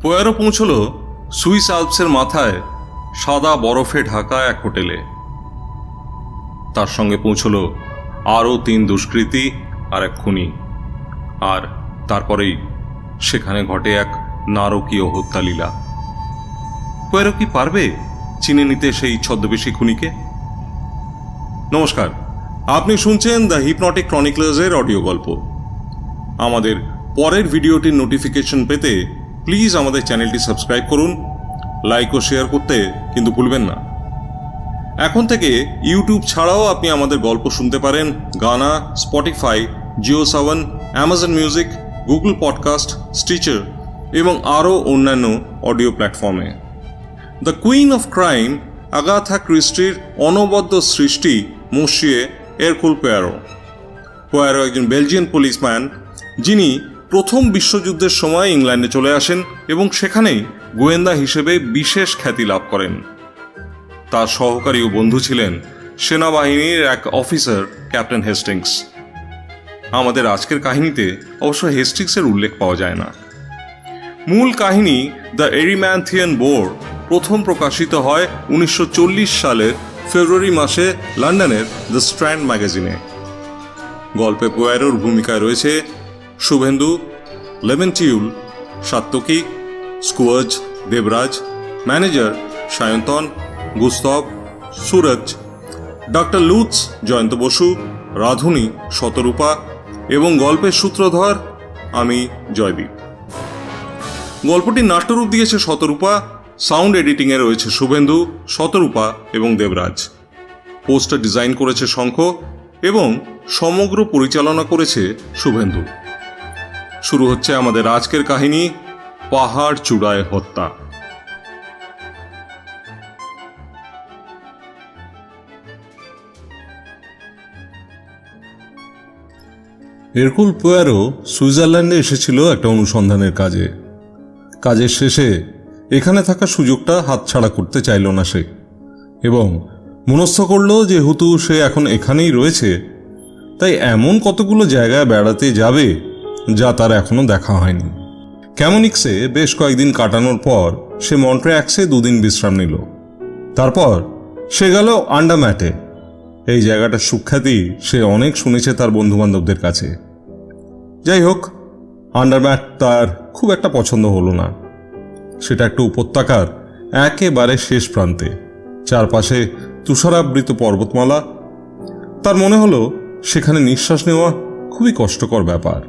Poirot পৌঁছল Swiss আল্পসের মাথায় সাদা বরফে ঢাকা এক হোটেলে। তার সঙ্গে পৌঁছল আরও 3 দুষ্কৃতী আর এক খুনি। আর তারপরেই সেখানে ঘটে এক নারকীয় হত্যালীলা। পোয়ারো কি পারবে চিনে নিতে সেই ছদ্মবেশী খুনিকে? নমস্কার, আপনি শুনছেন দ্য হিপনটিক ক্রনিকলার্সের অডিও গল্প। আমাদের পরের ভিডিওটির নোটিফিকেশন পেতে প্লিজ আমাদের চ্যানেলটি সাবস্ক্রাইব করুন, লাইক ও শেয়ার করতে কিন্তু ভুলবেন না। এখন থেকে ইউটিউব ছাড়াও আপনি আমাদের গল্প শুনতে পারেন Gaana, Spotify, Jio Saavn, Amazon music, Google podcast, Stitcher এবং আরও অন্যান্য অডিও প্ল্যাটফর্মে। The queen of crime Agatha ক্রিস্টির অনবদ্য সৃষ্টি মসিয়ে এরকুল পোয়ারো। পোয়ারো একজন বেলজিয়ান পুলিশম্যান, যিনি প্রথম বিশ্বযুদ্ধের সময় ইংল্যান্ডে চলে আসেন এবং সেখানেই গোয়েন্দা হিসেবে বিশেষ খ্যাতি লাভ করেন। তার সহকারী ও বন্ধু ছিলেন সেনাবাহিনীর এক অফিসার, ক্যাপ্টেন হেস্টিংস। আমাদের আজকের কাহিনীতে অবশ্য হেস্টিংসের উল্লেখ পাওয়া যায় না। মূল কাহিনী দ্য এরিম্যান্থিয়ান বোর প্রথম প্রকাশিত হয় 1940 সালের ফেব্রুয়ারি মাসে লন্ডনের দ্য স্ট্র্যান্ড ম্যাগাজিনে। গল্পে পোয়ারোর ভূমিকায় রয়েছে শুভেন্দু, লেমেন্টিউল, সাত্তকী, স্কুয়াজ, Debraj, manager Sayantan, Gustave, Suraj, doctor Lutz, Jayanta Basu, রাধুনী, শতরূপা এবং গল্পের সূত্রধর আমি, জয়দীপ। গল্পটির নাট্যরূপ দিয়েছে শতরূপা, সাউন্ড এডিটিংয়ে রয়েছে শুভেন্দু, শতরূপা এবং দেবরাজ। পোস্টার ডিজাইন করেছে শঙ্খ এবং সমগ্র পরিচালনা করেছে শুভেন্দু। শুরু হচ্ছে আমাদের আজকের কাহিনী, পাহাড় চূড়ায় হত্যা। এরকুল পোয়ারো সুইজারল্যান্ডে এসেছিল একটা অনুসন্ধানের কাজে। কাজের শেষে এখানে থাকা সুযোগটা হাতছাড়া করতে চাইল না সে, এবং মনস্থ করল যেহেতু সে এখন এখানেই রয়েছে, তাই এমন কতগুলো জায়গায় বেড়াতে যাবে যা তার এখনো দেখা হয়নি। ক্যামোনিক্সে বেশ কয়েকদিন কাটানোর পর সে মন্ট্রেয়াক্সে 2 দিন বিশ্রাম নিল। তারপর সে গেল আন্ডাম্যাটে। এই জায়গাটার সুখ্যাতি সে অনেক শুনেছে তার বন্ধুবান্ধবদের কাছে। যাই হোক, আন্ডারম্যাট তার খুব একটা পছন্দ হলো না। সেটা একটা উপত্যকার একেবারে শেষ প্রান্তে, চারপাশে তুষারাবৃত পর্বতমালা। তার মনে হলো সেখানে নিঃশ্বাস নেওয়া খুবই কষ্টকর ব্যাপার।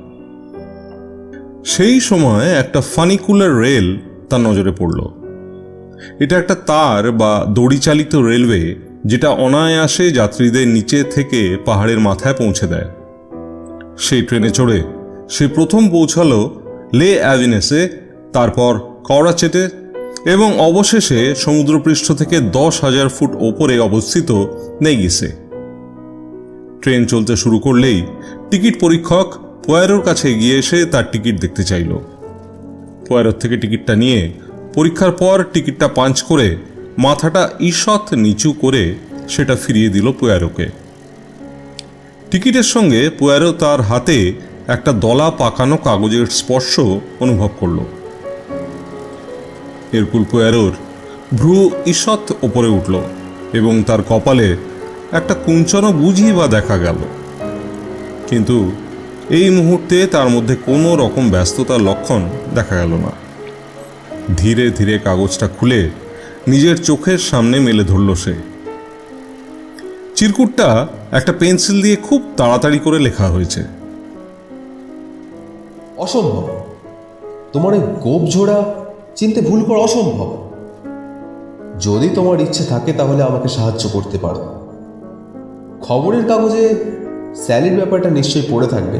সেই সময় একটা ফানিকুলার রেল তার নজরে পড়ল। এটা একটা তার বা দড়ি চালিত রেলওয়ে, যেটা অনায়াসে যাত্রীদের নিচে থেকে পাহাড়ের মাথায় পৌঁছে দেয়। সেই ট্রেনে চড়ে সে প্রথম পৌঁছালো লে অ্যাভিনেসে, তারপর করাচেটে এবং অবশেষে সমুদ্রপৃষ্ঠ থেকে 10,000 ফুট ওপরে অবস্থিত নেগিসে। ট্রেন চলতে শুরু করলেই টিকিট পরীক্ষক পোয়ারোর কাছে গিয়ে এসে তার টিকিট দেখতে চাইল। পোয়ারোর থেকে টিকিটটা নিয়ে পরীক্ষার পর টিকিটটা পাঞ্চ করে মাথাটা ঈষৎ নিচু করে সেটা ফিরিয়ে দিল পোয়ারোকে। টিকিটের সঙ্গে পোয়ারো তার হাতে একটা দলা পাকানো কাগজের স্পর্শ অনুভব করল। এরকুল পোয়ারোর ভ্রু ঈষৎ ওপরে উঠল এবং তার কপালে একটা কুঞ্চনও বুঝি বা দেখা গেল। কিন্তু এই মুহূর্তে তার মধ্যে কোনো রকম ব্যস্ততার লক্ষণ দেখা গেল না। ধীরে ধীরে কাগজটা খুলে নিজের চোখের সামনে মেলে ধরল সে। চিরকুটটা একটা পেন্সিল দিয়ে খুব তাড়াতাড়ি করে লেখা হয়েছে। অসম্ভব, তোমার এই গোপ ঝোড়া চিনতে ভুল করা অসম্ভব। যদি তোমার ইচ্ছে থাকে তাহলে আমাকে সাহায্য করতে পারো। খবরের কাগজে স্যালির ব্যাপারটা নিশ্চয়ই পড়ে থাকবে।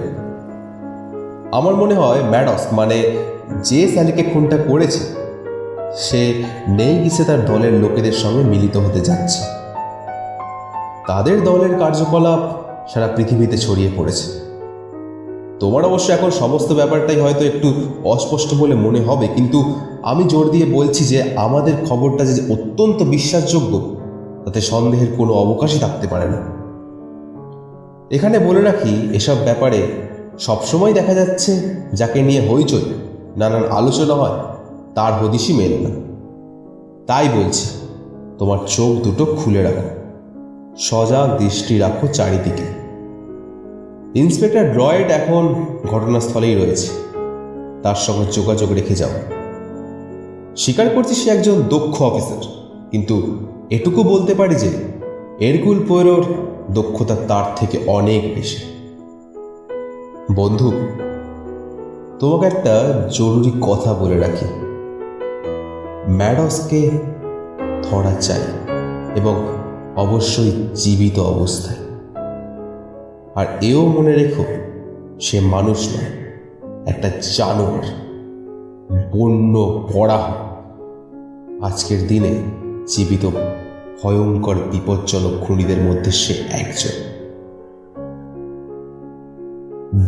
আমার মনে হয় ম্যাডস, মানে যে স্যালিকে খুনটা করেছে, সে নেই গিসে তার দলের লোকেদের সঙ্গে মিলিত হতে যাচ্ছে। তাদের দলের কার্যকলাপ সারা পৃথিবীতে ছড়িয়ে পড়েছে। তোমার অবশ্য এখন সমস্ত ব্যাপারটাই হয়তো একটু অস্পষ্ট বলে মনে হবে, কিন্তু আমি জোর দিয়ে বলছি যে আমাদের খবরটা যে অত্যন্ত বিশ্বাসযোগ্য তাতে সন্দেহের কোনো অবকাশই থাকতে পারে না। এখানে বলে রাখি, এসব ব্যাপারে সবসময় দেখা যাচ্ছে যাকে নিয়ে হইচই, নানান আলোচনা হয়, তার হদিশই মেলে না। তাই বলছি, তোমার চোখ দুটো খুলে রাখো, সজাগ দৃষ্টি রাখো চারিদিকে। ইন্সপেক্টর ড্রয়েড এখন ঘটনাস্থলেই রয়েছে, তার সঙ্গে যোগাযোগ রেখে যাও। স্বীকার করছি সে একজন দক্ষ অফিসার, কিন্তু এটুকু বলতে পারি যে এরকুল পোয়ারোর দক্ষতা তার থেকে অনেক বেশি। বন্ধু, তোমাকে একটা জরুরি কথা বলে রাখি। ম্যাডসকে ধরা চাই, এবং অবশ্যই জীবিত অবস্থায়। আর এও মনে রেখো, সে মানুষ নয়, একটা জানোয়ার, বন্য পড়া। আজকের দিনে জীবিত ভয়ঙ্কর বিপজ্জনক খুনিদের মধ্যে সে একজন।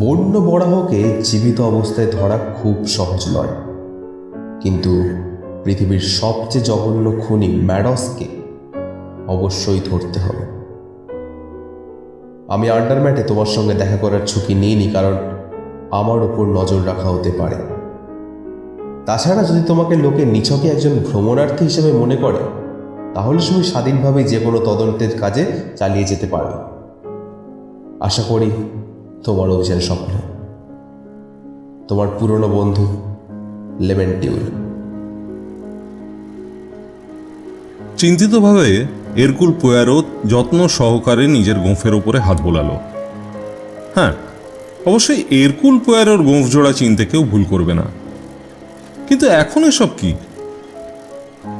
বন্য বরাহকে জীবিত অবস্থায় ধরা খুব সহজ নয়, কিন্তু পৃথিবীর সবচেয়ে জঘন্য খুনি ম্যাডসকে অবশ্যই ধরতে হবে। আমি আন্ডারম্যাটে তোমার সঙ্গে দেখা করার ঝুঁকি নিইনি, কারণ আমার উপর নজর রাখা হতে পারে। তাছাড়া যদি তোমাকে লোকে নিছকে একজন ভ্রমণার্থী হিসেবে মনে করে, তাহলে তুমি স্বাধীনভাবে যে কোনো তদন্তের কাজে চালিয়ে যেতে পারবে। আশা করি তোমার অভিযান সফল হবে। তোমার পুরনো বন্ধু লেমেন্টিউল। চিন্তিতভাবে এরকুল পোয়ারো যত্ন সহকারে নিজের গোঁফের উপরে হাত বোলালো। হ্যাঁ, অবশ্যই এরকুল পোয়ারোর গোঁফ জোড়া চিনতে কেউ ভুল করবে না, কিন্তু এখন এসব কি?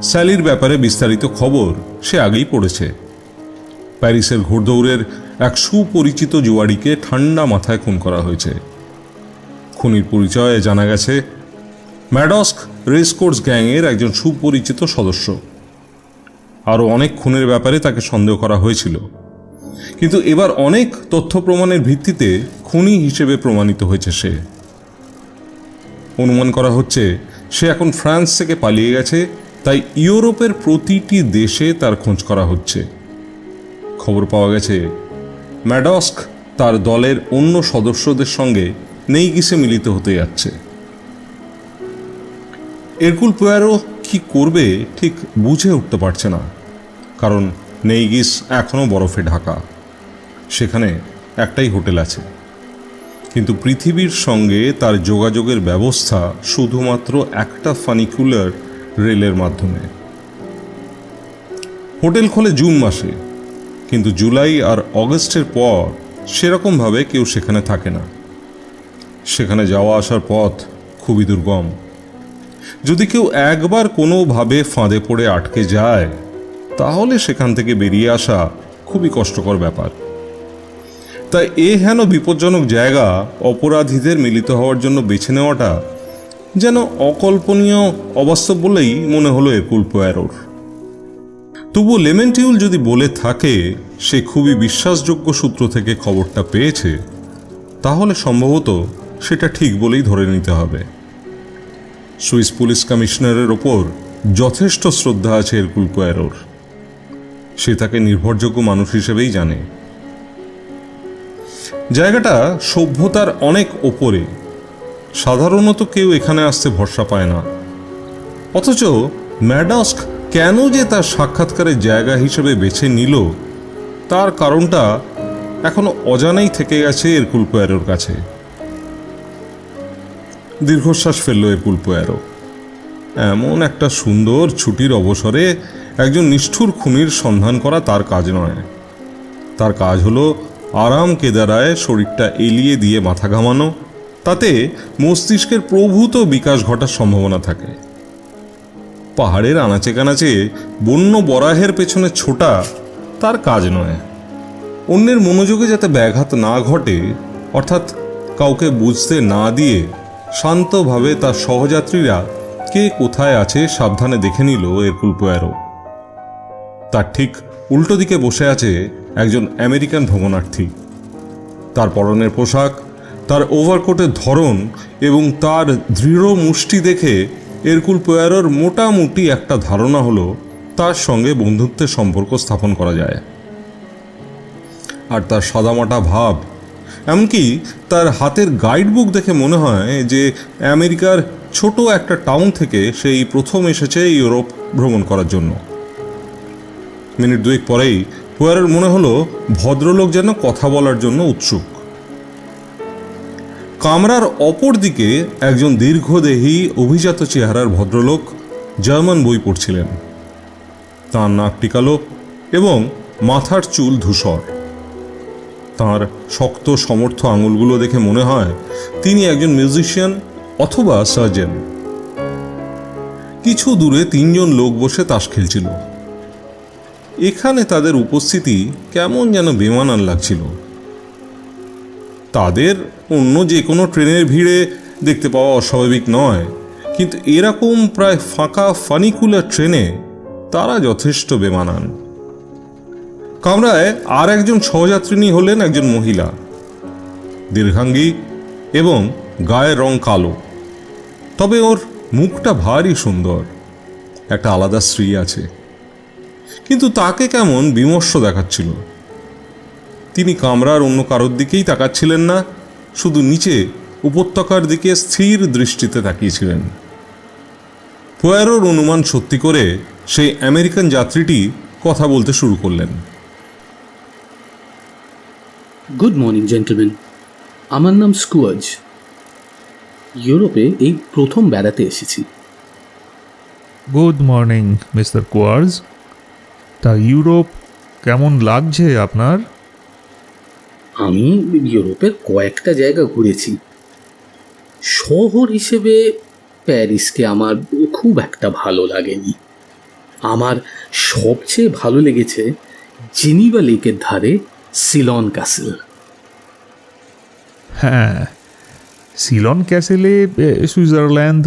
স্যালির ব্যাপারে বিস্তারিত খবর সে আগেই পড়েছে। প্যারিসের ঘোড়দৌড়ের এক সুপরিচিত জুয়াড়িকে ঠান্ডা মাথায় খুন করা হয়েছে। খুনির পরিচয়ে জানা গেছে ম্যাডস্ক রেসকোর্স গ্যাংয়ের একজন সুপরিচিত সদস্য। আরও অনেক খুনের ব্যাপারে তাকে সন্দেহ করা হয়েছিল, কিন্তু এবার অনেক তথ্য প্রমাণের ভিত্তিতে খুনি হিসেবে প্রমাণিত হয়েছে সে। অনুমান করা হচ্ছে সে এখন ফ্রান্স থেকে পালিয়ে গেছে, তাই ইউরোপের প্রতিটি দেশে তার খোঁজ করা হচ্ছে। খবর পাওয়া গেছে ম্যাডস্ক তার দলের অন্য সদস্যদের সঙ্গে নেইগিসে মিলিত হতে যাচ্ছে। এরকুল পোয়ারো কি করবে ঠিক বুঝে উঠতে পারছে না, কারণ নেইগিস এখনও বরফে ঢাকা। সেখানে একটাই হোটেল আছে, কিন্তু পৃথিবীর সঙ্গে তার যোগাযোগের ব্যবস্থা শুধুমাত্র একটা ফানিকুলার রেলের মাধ্যমে। হোটেল খোলে জুন মাসে, কিন্তু জুলাই আর অগস্টের পর সেরকমভাবে কেউ সেখানে থাকে না। সেখানে যাওয়া আসার পথ খুবই দুর্গম। যদি কেউ একবার কোনোভাবে ফাঁদে পড়ে আটকে যায়, তাহলে সেখান থেকে বেরিয়ে আসা খুবই কষ্টকর ব্যাপার। তাই হেন বিপজ্জনক জায়গা অপরাধীদের মিলিত হওয়ার জন্য বেছে নেওয়াটা যেন অকল্পনীয়, অবাস্তব বলেই মনে হলো এরকুল পোয়ারোর। তবুও লেমেন্টিউল যদি বলে থাকে সে খুবই বিশ্বাসযোগ্য সূত্র থেকে খবরটা পেয়েছে, তাহলে সম্ভবত সেটা ঠিক বলেই ধরে নিতে হবে। সুইস পুলিশ কমিশনারের ওপর যথেষ্ট শ্রদ্ধা আছে এরকুল পোয়ারোর। সে তাকে নির্ভরযোগ্য মানুষ হিসেবেই জানে। জায়গাটা সভ্যতার অনেক ওপরে, সাধারণত কেউ এখানে আসতে ভরসা পায় না। অথচ ম্যাডস্ক কেন যে তার সাক্ষাৎকারের জায়গা হিসেবে বেছে নিল, তার কারণটা এখনো অজানাই থেকে গেছে এরকুল পোয়ারোর কাছে। দীর্ঘশ্বাস ফেলল এরকুল পোয়ারো। এমন একটা সুন্দর ছুটির অবসরে একজন নিষ্ঠুর খুনির সন্ধান করা তার কাজ নয়। তার কাজ হলো আরাম কেদারায় শরীরটা এলিয়ে দিয়ে মাথা ঘামানো, তাতে মস্তিষ্কের প্রভূত বিকাশ ঘটার সম্ভাবনা থাকে। পাহাড়ের আনাচে কানাচে বন্য বরাহের পেছনে ছোটা তার কাজ নয়। অন্যের মনোযোগে যাতে ব্যাঘাত না ঘটে, অর্থাৎ কাউকে বুঝতে না দিয়ে শান্তভাবে তার সহযাত্রীরা কে কোথায় আছে সাবধানে দেখে নিল এরকুল পোয়ারো। তার ঠিক উল্টো দিকে বসে আছে একজন আমেরিকান ভ্রমণার্থী। তার পরনের পোশাক, তার ওভারকোটের ধরন এবং তার দৃঢ় মুষ্টি দেখে এরকুল পোয়ারোর মোটামুটি একটা ধারণা হলো তার সঙ্গে বন্ধুত্বের সম্পর্ক স্থাপন করা যায়। আর তার সাদামাটা ভাব, এমনকি তার হাতের গাইডবুক দেখে মনে হয় যে আমেরিকার ছোট একটা টাউন থেকে সেই প্রথম এসেছে ইউরোপ ভ্রমণ করার জন্য। মিনিট দুয়েক পরেই পোয়ারোর মনে হলো ভদ্রলোক যেন কথা বলার জন্য উৎসুক। কামরার অপর দিকে একজন দীর্ঘদেহী অভিজাত চেহারার ভদ্রলোক জার্মান বই পড়ছিলেন। তাঁর নাকটি কালো এবং মাথার চুল ধূসর। তাঁর শক্ত সমর্থ আঙুলগুলো দেখে মনে হয় তিনি একজন মিউজিশিয়ান অথবা সার্জন। কিছু দূরে তিনজন লোক বসে তাস খেলছিল। এখানে তাদের উপস্থিতি কেমন যেন বেমানান লাগছিল। তাদের অন্য যে কোনো ট্রেনের ভিড়ে দেখতে পাওয়া অস্বাভাবিক নয়, কিন্তু এরকম প্রায় ফাঁকা ফানিকুলার ট্রেনে তারা যথেষ্ট বেমানান। কামরায় আর একজন সহযাত্রিনী হলেন একজন মহিলা, দীর্ঘাঙ্গী এবং গায়ের রং কালো। তবে ওর মুখটা ভারী সুন্দর, একটা আলাদা শ্রী আছে, কিন্তু তাকে কেমন বিমর্ষ দেখাচ্ছিল। তিনি কামরার অন্য কারোর দিকেই তাকাচ্ছিলেন না, শুধু নিচে উপত্যকার দিকে স্থির দৃষ্টিতে তাকিয়েছিলেন। পোয়ারোর অনুমান সত্যি করে সেই আমেরিকান যাত্রীটি কথা বলতে শুরু করলেন। গুড মর্নিং জেন্টলম্যান, আমার নাম স্কুয়াজ। ইউরোপে এই প্রথম বেড়াতে এসেছি। Good morning mister quartz. তা ইউরোপ কেমন লাগছে আপনার? আমি ইউরোপের কয়েকটা জায়গা ঘুরেছি। শহর হিসেবে প্যারিসকে আমার খুব একটা ভালো লাগেনি। আমার সবচেয়ে ভালো লেগেছে জেনিভা লেকের ধারে সিলন ক্যাসেল। হ্যাঁ, সিলন ক্যাসেলে সুইজারল্যান্ড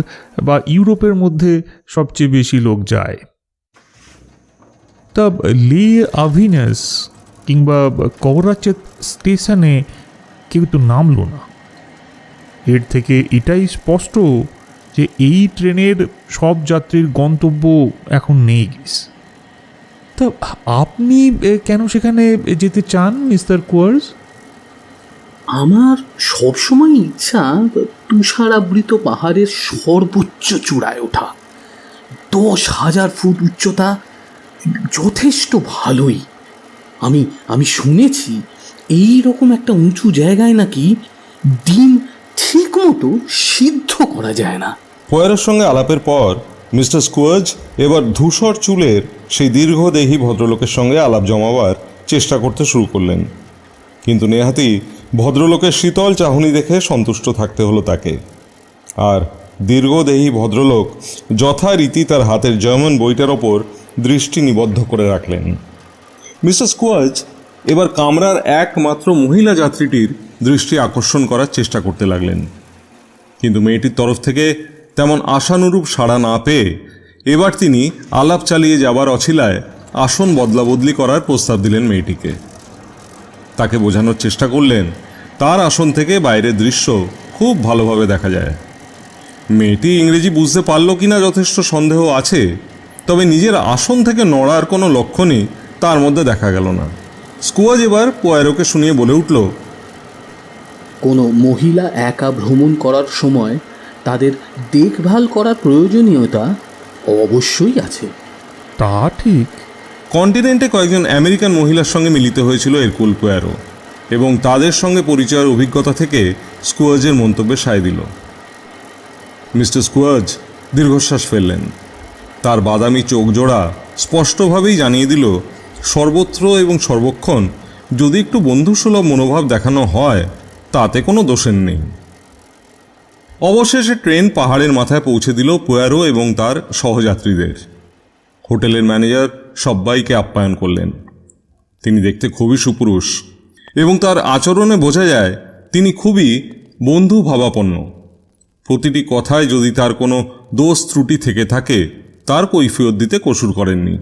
বা ইউরোপের মধ্যে সবচেয়ে বেশি লোক যায়। তা লে আভিনেস কিংবা কওরাচেত স্টেশনে কেউ তো নামলো না। এর থেকে এটাই স্পষ্ট যে এই ট্রেনের সব যাত্রীর গন্তব্য এখন নেই। তা আপনি কেন সেখানে যেতে চান মিস্টার কোয়ার্স? আমার সবসময় ইচ্ছা তুষারাবৃত পাহাড়ের সর্বোচ্চ চূড়ায় ওঠা। 10,000 ফুট উচ্চতা যথেষ্ট ভালোই। আমি শুনেছি এই রকম একটা উঁচু জায়গায় নাকি ডিম ঠিক মতো সিদ্ধ করা যায় না। পোয়ারোর সঙ্গে আলাপের পর মিস্টার স্কুয়াজ এবার ধূসর চুলের সেই দীর্ঘদেহী ভদ্রলোকের সঙ্গে আলাপ জমাবার চেষ্টা করতে শুরু করলেন, কিন্তু নেহাতি ভদ্রলোকের শীতল চাহনি দেখে সন্তুষ্ট থাকতে হলো তাকে। আর দীর্ঘদেহী ভদ্রলোক যথারীতি তার হাতের জার্মান বইটার ওপর দৃষ্টি নিবদ্ধ করে রাখলেন। মিস্টার স্কুয়াজ এবার কামরার একমাত্র মহিলা যাত্রীটির দৃষ্টি আকর্ষণ করার চেষ্টা করতে লাগলেন, কিন্তু মেয়েটির তরফ থেকে তেমন আশানুরূপ সাড়া না পেয়ে এবার তিনি আলাপ চালিয়ে যাবার অছিলায় আসন বদলা বদলি করার প্রস্তাব দিলেন মেয়েটিকে। তাকে বোঝানোর চেষ্টা করলেন তার আসন থেকে বাইরের দৃশ্য খুব ভালোভাবে দেখা যায়। মেয়েটি ইংরেজি বুঝতে পারল কিনা যথেষ্ট সন্দেহ আছে, তবে নিজের আসন থেকে নড়ার কোনো লক্ষণই তার মধ্যে দেখা গেল না। স্কুয়াজ এবার পোয়ারোকে শুনিয়ে বলে উঠল, কোনো মহিলা একা ভ্রমণ করার সময় তাদের দেখভাল করার প্রয়োজনীয়তা অবশ্যই আছে। তা ঠিক। কন্টিনেন্টে কয়েকজন আমেরিকান মহিলার সঙ্গে মিলিত হয়েছিল এরকুল পোয়ারো, এবং তাদের সঙ্গে পরিচয়ের অভিজ্ঞতা থেকে স্কুয়াজের মন্তব্যে সায় দিল। মিস্টার স্কুয়াজ দীর্ঘশ্বাস ফেললেন। তার বাদামি চোখ জোড়া স্পষ্টভাবেই জানিয়ে দিল সর্বত্র এবং সর্বক্ষণ যদি একটু বন্ধুসুলভ মনোভাব দেখানো হয় তাতে কোনো দোষের নেই। অবশেষে ট্রেন পাহাড়ের মাথায় পৌঁছে দিল পোয়ারো এবং তার সহযাত্রীদের। হোটেলের ম্যানেজার সবাইকে আপ্যায়ন করলেন। তিনি দেখতে খুবই সুপুরুষ এবং তার আচরণে বোঝা যায় তিনি খুবই বন্ধুভাবাপন্ন। প্রতিটি কথায় যদি তার কোনো দোষ ত্রুটি থেকে থাকে তার কৈফিয়ত দিতে কসুর করেননি।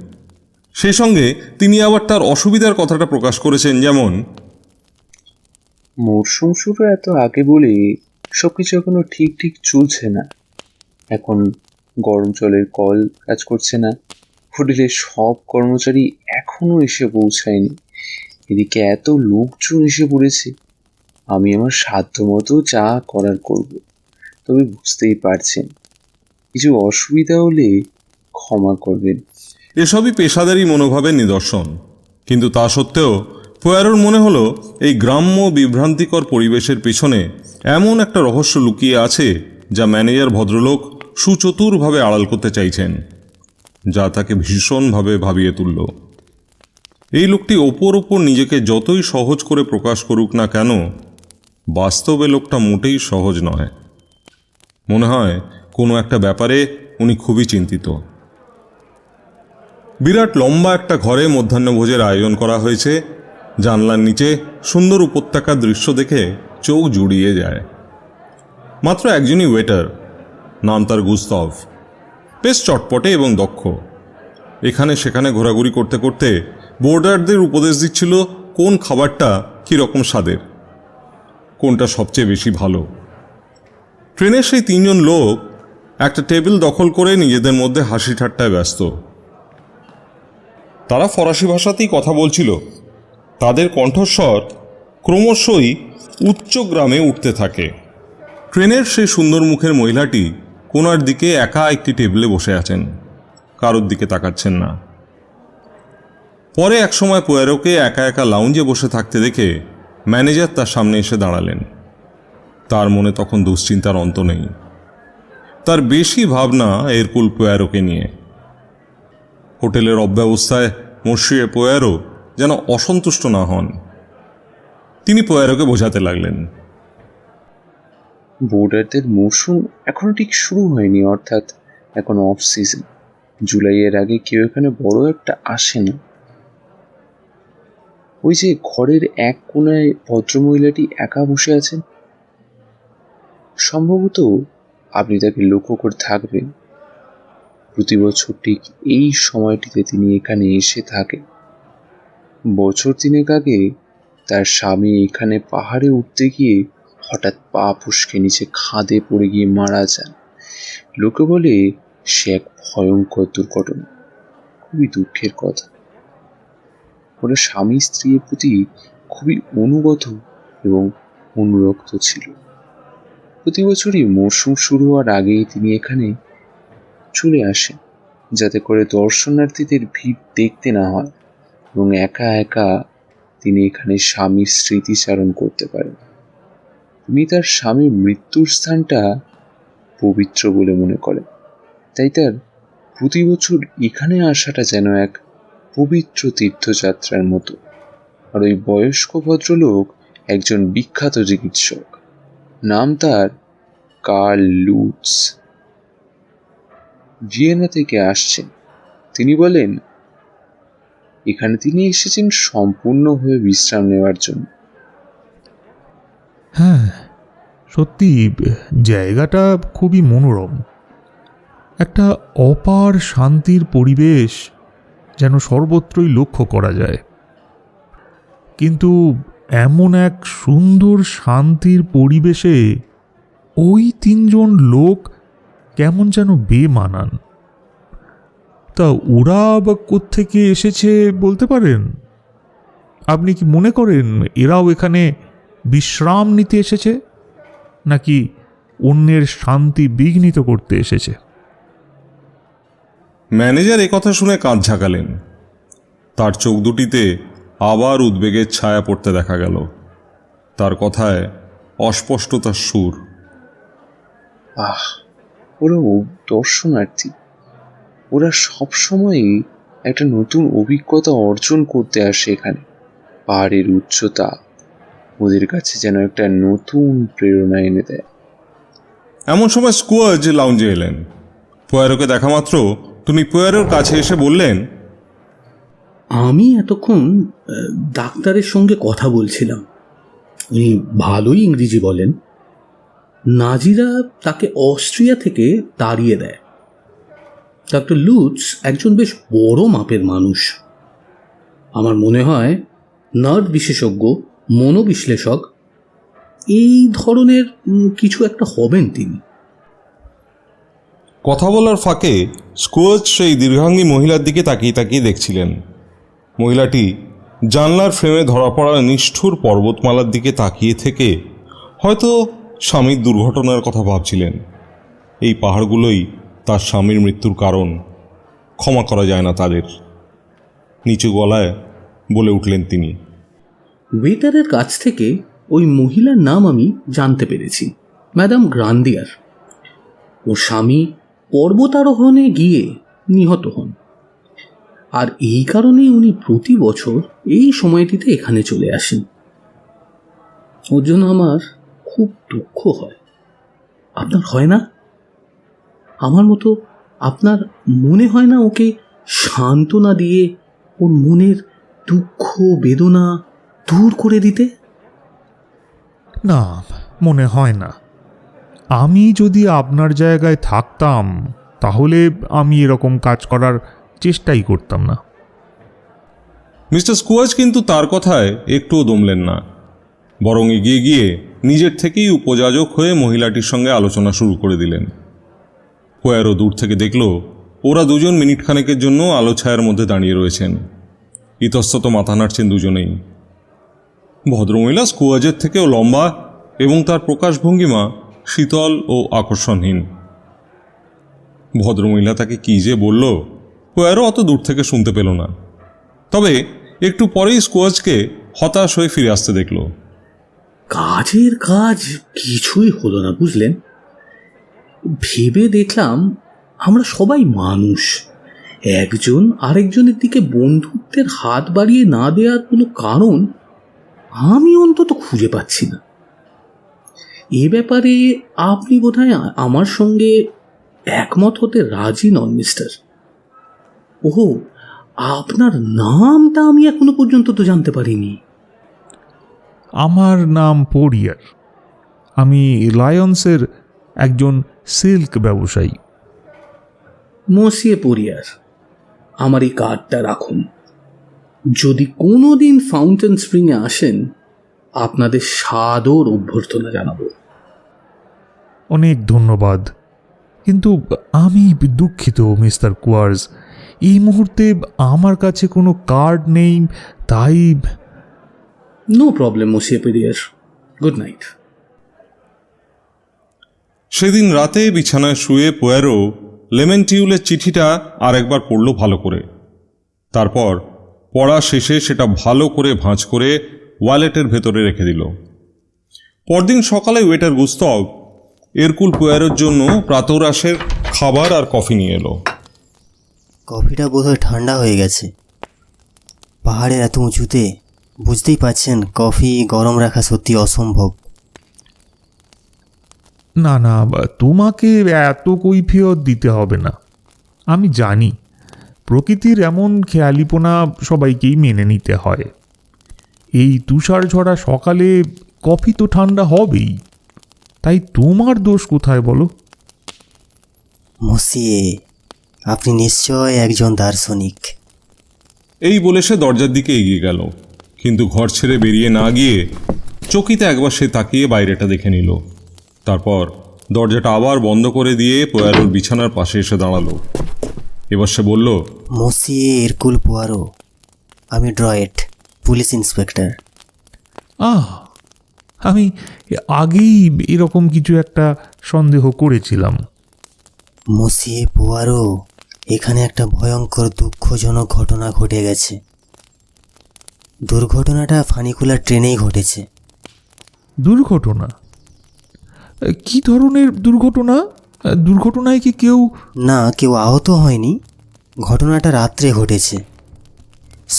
সেই সঙ্গে তিনি আবার তার অসুবিধার কথাটা প্রকাশ করেছেন, যেমন মরশুম শুরু এত আগে বলে সবকিছু এখনো ঠিক ঠিক চলছে না। এখন গরম জলের কল কাজ করছে না, হোটেলের সব কর্মচারী এখনো এসে পৌঁছায়নি, এদিকে এত লোকজন এসে পড়েছে। আমি আমার সাধ্য মতো যা করার করব, তবে বুঝতেই পারছেন কিছু অসুবিধা হলে ক্ষমা করবেন। এসবই পেশাদারি মনোভাবের নিদর্শন, কিন্তু তা সত্ত্বেও পোয়ারোর মনে হলো এই গ্রাম্য বিভ্রান্তিকর পরিবেশের পেছনে এমন একটা রহস্য লুকিয়ে আছে যা ম্যানেজার ভদ্রলোক সুচতুরভাবে আড়াল করতে চাইছেন, যা তাকে ভীষণভাবে ভাবিয়ে তুলল। এই লোকটি ওপর নিজেকে যতই সহজ করে প্রকাশ করুক না কেন, বাস্তবে লোকটা মোটেই সহজ নয়। মনে হয় কোনো একটা ব্যাপারে উনি খুবই চিন্তিত। বিরাট লম্বা একটা ঘরে মধ্যাহ্নভোজের আয়োজন করা হয়েছে। জানলার নিচে সুন্দর উপত্যকার দৃশ্য দেখে চোখ জুড়িয়ে যায়। মাত্র একজনই ওয়েটার, নাম তার গুস্তভ। বেশ চটপটে এবং দক্ষ। এখানে সেখানে ঘোরাঘুরি করতে করতে বোর্ডারদের উপদেশ দিচ্ছিল কোন খাবারটা কীরকম স্বাদের, কোনটা সবচেয়ে বেশি ভালো। ট্রেনের সেই তিনজন লোক একটা টেবিল দখল করে নিজেদের মধ্যে হাসি ঠাট্টায় ব্যস্ত। তারা ফরাসি ভাষাতেই কথা বলছিল। তাদের কণ্ঠস্বর ক্রমশই উচ্চগ্রামে উঠতে থাকে। ট্রেনের সেই সুন্দর মুখের মহিলাটি কোনার দিকে একা একটি টেবিলে বসে আছেন, কারোর দিকে তাকাচ্ছেন না। পরে একসময় পোয়ারোকে একা একা লাউঞ্জে বসে থাকতে দেখে ম্যানেজার তার সামনে এসে দাঁড়ালেন। তার মনে তখন দুশ্চিন্তার অন্ত নেই। তার বেশি ভাবনা এরকুল পোয়ারোকে নিয়ে। হোটেলের অব্যবস্থায় মসিয়ে পোয়ারো যেন অসন্তুষ্ট না হন। তিনি পোয়ারোকে বোঝাতে লাগলেন, বোর্ডারদের মৌসুম এখনো ঠিক শুরু হয়নি, অর্থাৎ এখন অফ সিজন। জুলাইয়ের আগে কেউ এখানে বড় একটা আসে না। ওই যে ঘরের এক কোণায় ভদ্রমহিলাটি একা বসে আছেন, সম্ভবত আপনি তাকে লক্ষ্য করে থাকবেন। প্রতি বছর ঠিক এই সময়টিতে তিনি এখানে এসে থাকেন। বছর তিনেক আগে তার স্বামী এখানে পাহাড়ে উঠতে গিয়ে হঠাৎ পা ফসকে নিচে খাদে পড়ে গিয়ে মারা যান। লোকে বলে সে এক ভয়ঙ্কর দুর্ঘটনা। খুবই দুঃখের কথা। ওরা স্বামী স্ত্রীর প্রতি খুবই অনুগত এবং অনুরক্ত ছিল। প্রতি বছরই মরশুম শুরু হওয়ার আগেই তিনি এখানে চলে আসেন, যাতে করে দর্শনার্থীদের ভিড় দেখতে না হয় এবং একা একা তিনি এখানে স্বামীর স্মৃতিচারণ করতে পারেন। তিনি তার স্বামীর মৃত্যুর স্থানটা পবিত্র বলে মনে করেন, তাই তার প্রতি বছর এখানে আসাটা যেন এক পবিত্র তীর্থযাত্রার মতো। আর ওই বয়স্ক ভদ্রলোক একজন বিখ্যাত চিকিৎসক, নাম তার কার্ল লুটস। ভিয়েনা থেকে আসছেন। তিনি বলেন এখানে তিনি এসেছেন সম্পূর্ণভাবে বিশ্রাম নেওয়ার জন্য। হ্যাঁ, সত্যি জায়গাটা খুবই মনোরম। একটা অপার শান্তির পরিবেশ যেন সর্বত্রই লক্ষ্য করা যায়। কিন্তু এমন এক সুন্দর শান্তির পরিবেশে ওই তিনজন লোক কেমন যেন বেমানান। তা ওরা বা কোত্থেকে এসেছে বলতে পারেন? আপনি কি মনে করেন এরাও এখানে বিশ্রাম নিতে এসেছে, নাকি অন্যের শান্তি বিঘ্নিত করতে এসেছে? ম্যানেজার একথা শুনে কাঁধ ঝাঁকালেন। তার চোখ দুটিতে আবার উদ্বেগের ছায়া পড়তে দেখা গেল। তার কথায় অস্পষ্টতার সুর। ওরা দর্শনার্থী। ওরা সবসময়ই একটা নতুন অভিজ্ঞতা অর্জন করতে আসে এখানে। পাহাড়ের উচ্চতা ওদের কাছে যেন একটা নতুন প্রেরণা এনে দেয়। এমন সময় স্কুয়াজ লাউঞ্জে এলেন। পোয়ারোকে দেখা মাত্র তিনি পোয়ারোর কাছে এসে বললেন, আমি এতক্ষণ ডাক্তারের সঙ্গে কথা বলছিলাম। উনি ভালোই ইংরেজি বলেন। নাজিরা তাকে অস্ট্রিয়া থেকে তাড়িয়ে দেয়। ডক্টর লুটস একজন বেশ বড় মাপের মানুষ। আমার মনে হয় নার্ভ বিশেষজ্ঞ, মনোবিশ্লেষক, এই ধরনের কিছু একটা হবেন তিনি। কথা বলার ফাঁকে স্কুয়াজ সেই দীর্ঘাঙ্গী মহিলার দিকে তাকিয়ে তাকিয়ে দেখছিলেন। মহিলাটি জানলার ফ্রেমে ধরা পড়া নিষ্ঠুর পর্বতমালার দিকে তাকিয়ে থেকে হয়তো স্বামীর দুর্ঘটনার কথা ভাবছিলেন। এই পাহাড়গুলোই তার স্বামীর মৃত্যুর কারণ ক্ষমা করা যায় না তাদের। নিচু গলায় বলে উঠলেন তিনি। ওয়েটারের কাছ থেকে ওই মহিলার নাম আমি জানতে পেরেছি, ম্যাডাম গ্রান্দিয়ার। ও স্বামী পর্বতারোহণে গিয়ে নিহত হন, আর এই কারণেই উনি প্রতি বছর এই সময়টিতে এখানে চলে আসেন। ওর জন্য আমার খুব দুঃখ হয়। আপনার হয় না? আমার মতো আপনার মনে হয় না ওকে সান্ত্বনা দিয়ে ওর মনের দুঃখ বেদনা দূর করে দিতে? না, মনে হয় না। আমি যদি আপনার জায়গায় থাকতাম তাহলে আমি এরকম কাজ করার চেষ্টাই করতাম না। মিস্টার স্কুয়াজ কিন্তু তার কথায় একটুও দমলেন না, বরং এগিয়ে গিয়ে নিজের থেকেই উপযাজক হয়ে মহিলাটির সঙ্গে আলোচনা শুরু করে দিলেন। পোয়ারো দূর থেকে দেখল ওরা দুজন মিনিট খানেকের জন্য আলো ছায়ার মধ্যে দাঁড়িয়ে রয়েছেন। ইতস্তত মাথা নাড়ছেন দুজনেই। ভদ্রমহিলা স্কুয়াজের থেকেও লম্বা এবং তার প্রকাশভঙ্গিমা শীতল ও আকর্ষণহীন। ভদ্রমহিলা তাকে কী যে বলল পোয়ারো অত দূর থেকে শুনতে পেল না। তবে একটু পরেই স্কুয়াজকে হতাশ হয়ে ফিরে আসতে দেখল। কাজের কাজ কিছুই হলো না, বুঝলেন? ভেবে দেখলাম আমরা সবাই মানুষ। একজন আরেকজনের দিকে বন্ধুত্বের হাত বাড়িয়ে না দেওয়ার কোনো কারণ আমি অন্তত খুঁজে পাচ্ছি না। এ ব্যাপারে আপনি বোধহয় আমার সঙ্গে একমত হতে রাজি নন, মিস্টার। ওহো, আপনার নামটা আমি এখনো পর্যন্ত তো জানতে পারিনি। আমার নাম পোরিয়ার। আমি লায়ন্সের একজন সিল্ক ব্যবসায়ী। মসিয়ে পোরিয়ার, আমার এই কার্ডটা রাখুন। যদি কোনো দিন ফাউন্টেন স্প্রিংয়ে আসেন, আপনাদের সাদর অভ্যর্থনা জানাবো। অনেক ধন্যবাদ, কিন্তু আমি দুঃখিত মিস্টার কুয়ার্স, এই মুহূর্তে আমার কাছে কোনো কার্ড নেই, তাই। No problem monsieur Poirot, good night. সেদিন রাতে বিছানায় শুয়ে পোয়ারো লেমন টিউলের চিঠিটা আর একবার পড়ল ভালো করে। তারপর পড়া শেষে সেটা ভালো করে ভাঁজ করে ওয়ালেটের ভেতরে রেখে দিল। পরদিন সকালে ওয়েটার গুস্তভ এরকুল পোয়ারোর জন্য প্রাতরাশের খাবার আর কফি নিয়ে এলো। কফিটা বোধহয় ঠান্ডা হয়ে গেছে। পাহাড়ের এত উঁচুতে বুঝতেই পারছেন কফি গরম রাখা সত্যি অসম্ভব। না না, তোমাকে এত কৈফিয়ত দিতে হবে না। আমি জানি প্রকৃতির এমন খেয়ালিপনা সবাইকেই মেনে নিতে হয়। এই তুষার ঝরা সকালে কফি তো ঠান্ডা হবেই, তাই তোমার দোষ কোথায় বলো? মসিয়ে, আপনি নিশ্চয় একজন দার্শনিক। এই বলে সে দরজার দিকে এগিয়ে গেল, কিন্তু ঘর ছেড়ে বেরিয়ে না গিয়ে চকিতে একবার সে তাকিয়ে বাইরেটা দেখে নিল। তারপর দরজাটা আবার বন্ধ করে দিয়ে পোয়ারোর বিছানার পাশে এসে দাঁড়ালো। এবার সে বলল, মসিয়ে এরকুল পোয়ারো, আমি ড্রয়েট, পুলিশ ইন্সপেক্টর। আমি আগেই এরকম কিছু একটা সন্দেহ করেছিলাম। মসিয়ে পোয়ারো, এখানে একটা ভয়ঙ্কর দুঃখজনক ঘটনা ঘটে গেছে। দুর্ঘটনাটা ফানিকুলার ট্রেনেই ঘটেছে। দুর্ঘটনা? কি ধরনের দুর্ঘটনা? দুর্ঘটনায় কি কেউ? না, কেউ আহত হয়নি। ঘটনাটা রাত্রে ঘটেছে।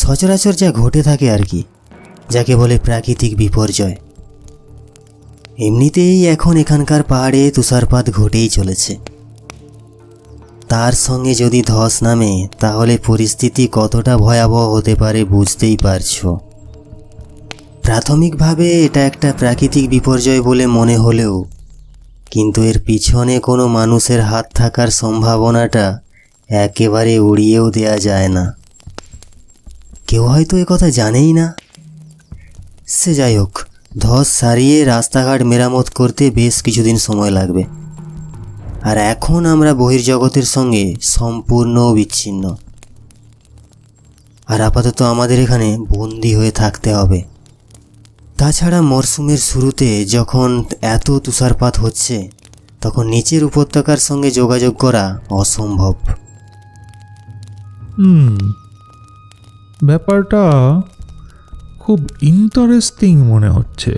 সচরাচর যা ঘটে থাকে আর কি, যাকে বলে প্রাকৃতিক বিপর্যয়। এমনিতেই এখন এখানকার পাহাড়ে তুষারপাত ঘটেই চলেছে। তার সঙ্গে যদি ধস নামে তাহলে পরিস্থিতি কতটা ভয়াবহ হতে পারে বুঝতেই পারছো। প্রাথমিকভাবে এটা একটা প্রাকৃতিক বিপর্যয় বলে মনে হলেও কিন্তু এর পিছনে কোনো মানুষের হাত থাকার সম্ভাবনাটা একেবারে উড়িয়েও দেয়া যায় না। কেউ হয়তো কথা জানেই না। সে যাই হোক, ধস সারিয়ে রাস্তাঘাট মেরামত করতে বেশ কিছুদিন সময় লাগবে। আর এখন আমরা বহির্জগতের সঙ্গে সম্পূর্ণ বিচ্ছিন্ন। আর আপাতত আমাদের এখানে বন্দি হয়ে থাকতে হবে। তাছাড়া মরশুমের শুরুতে যখন এত তুষারপাত হচ্ছে, তখন নিচের উপত্যকার সঙ্গে যোগাযোগ করা অসম্ভব। ব্যাপারটা খুব ইন্টারেস্টিং মনে হচ্ছে।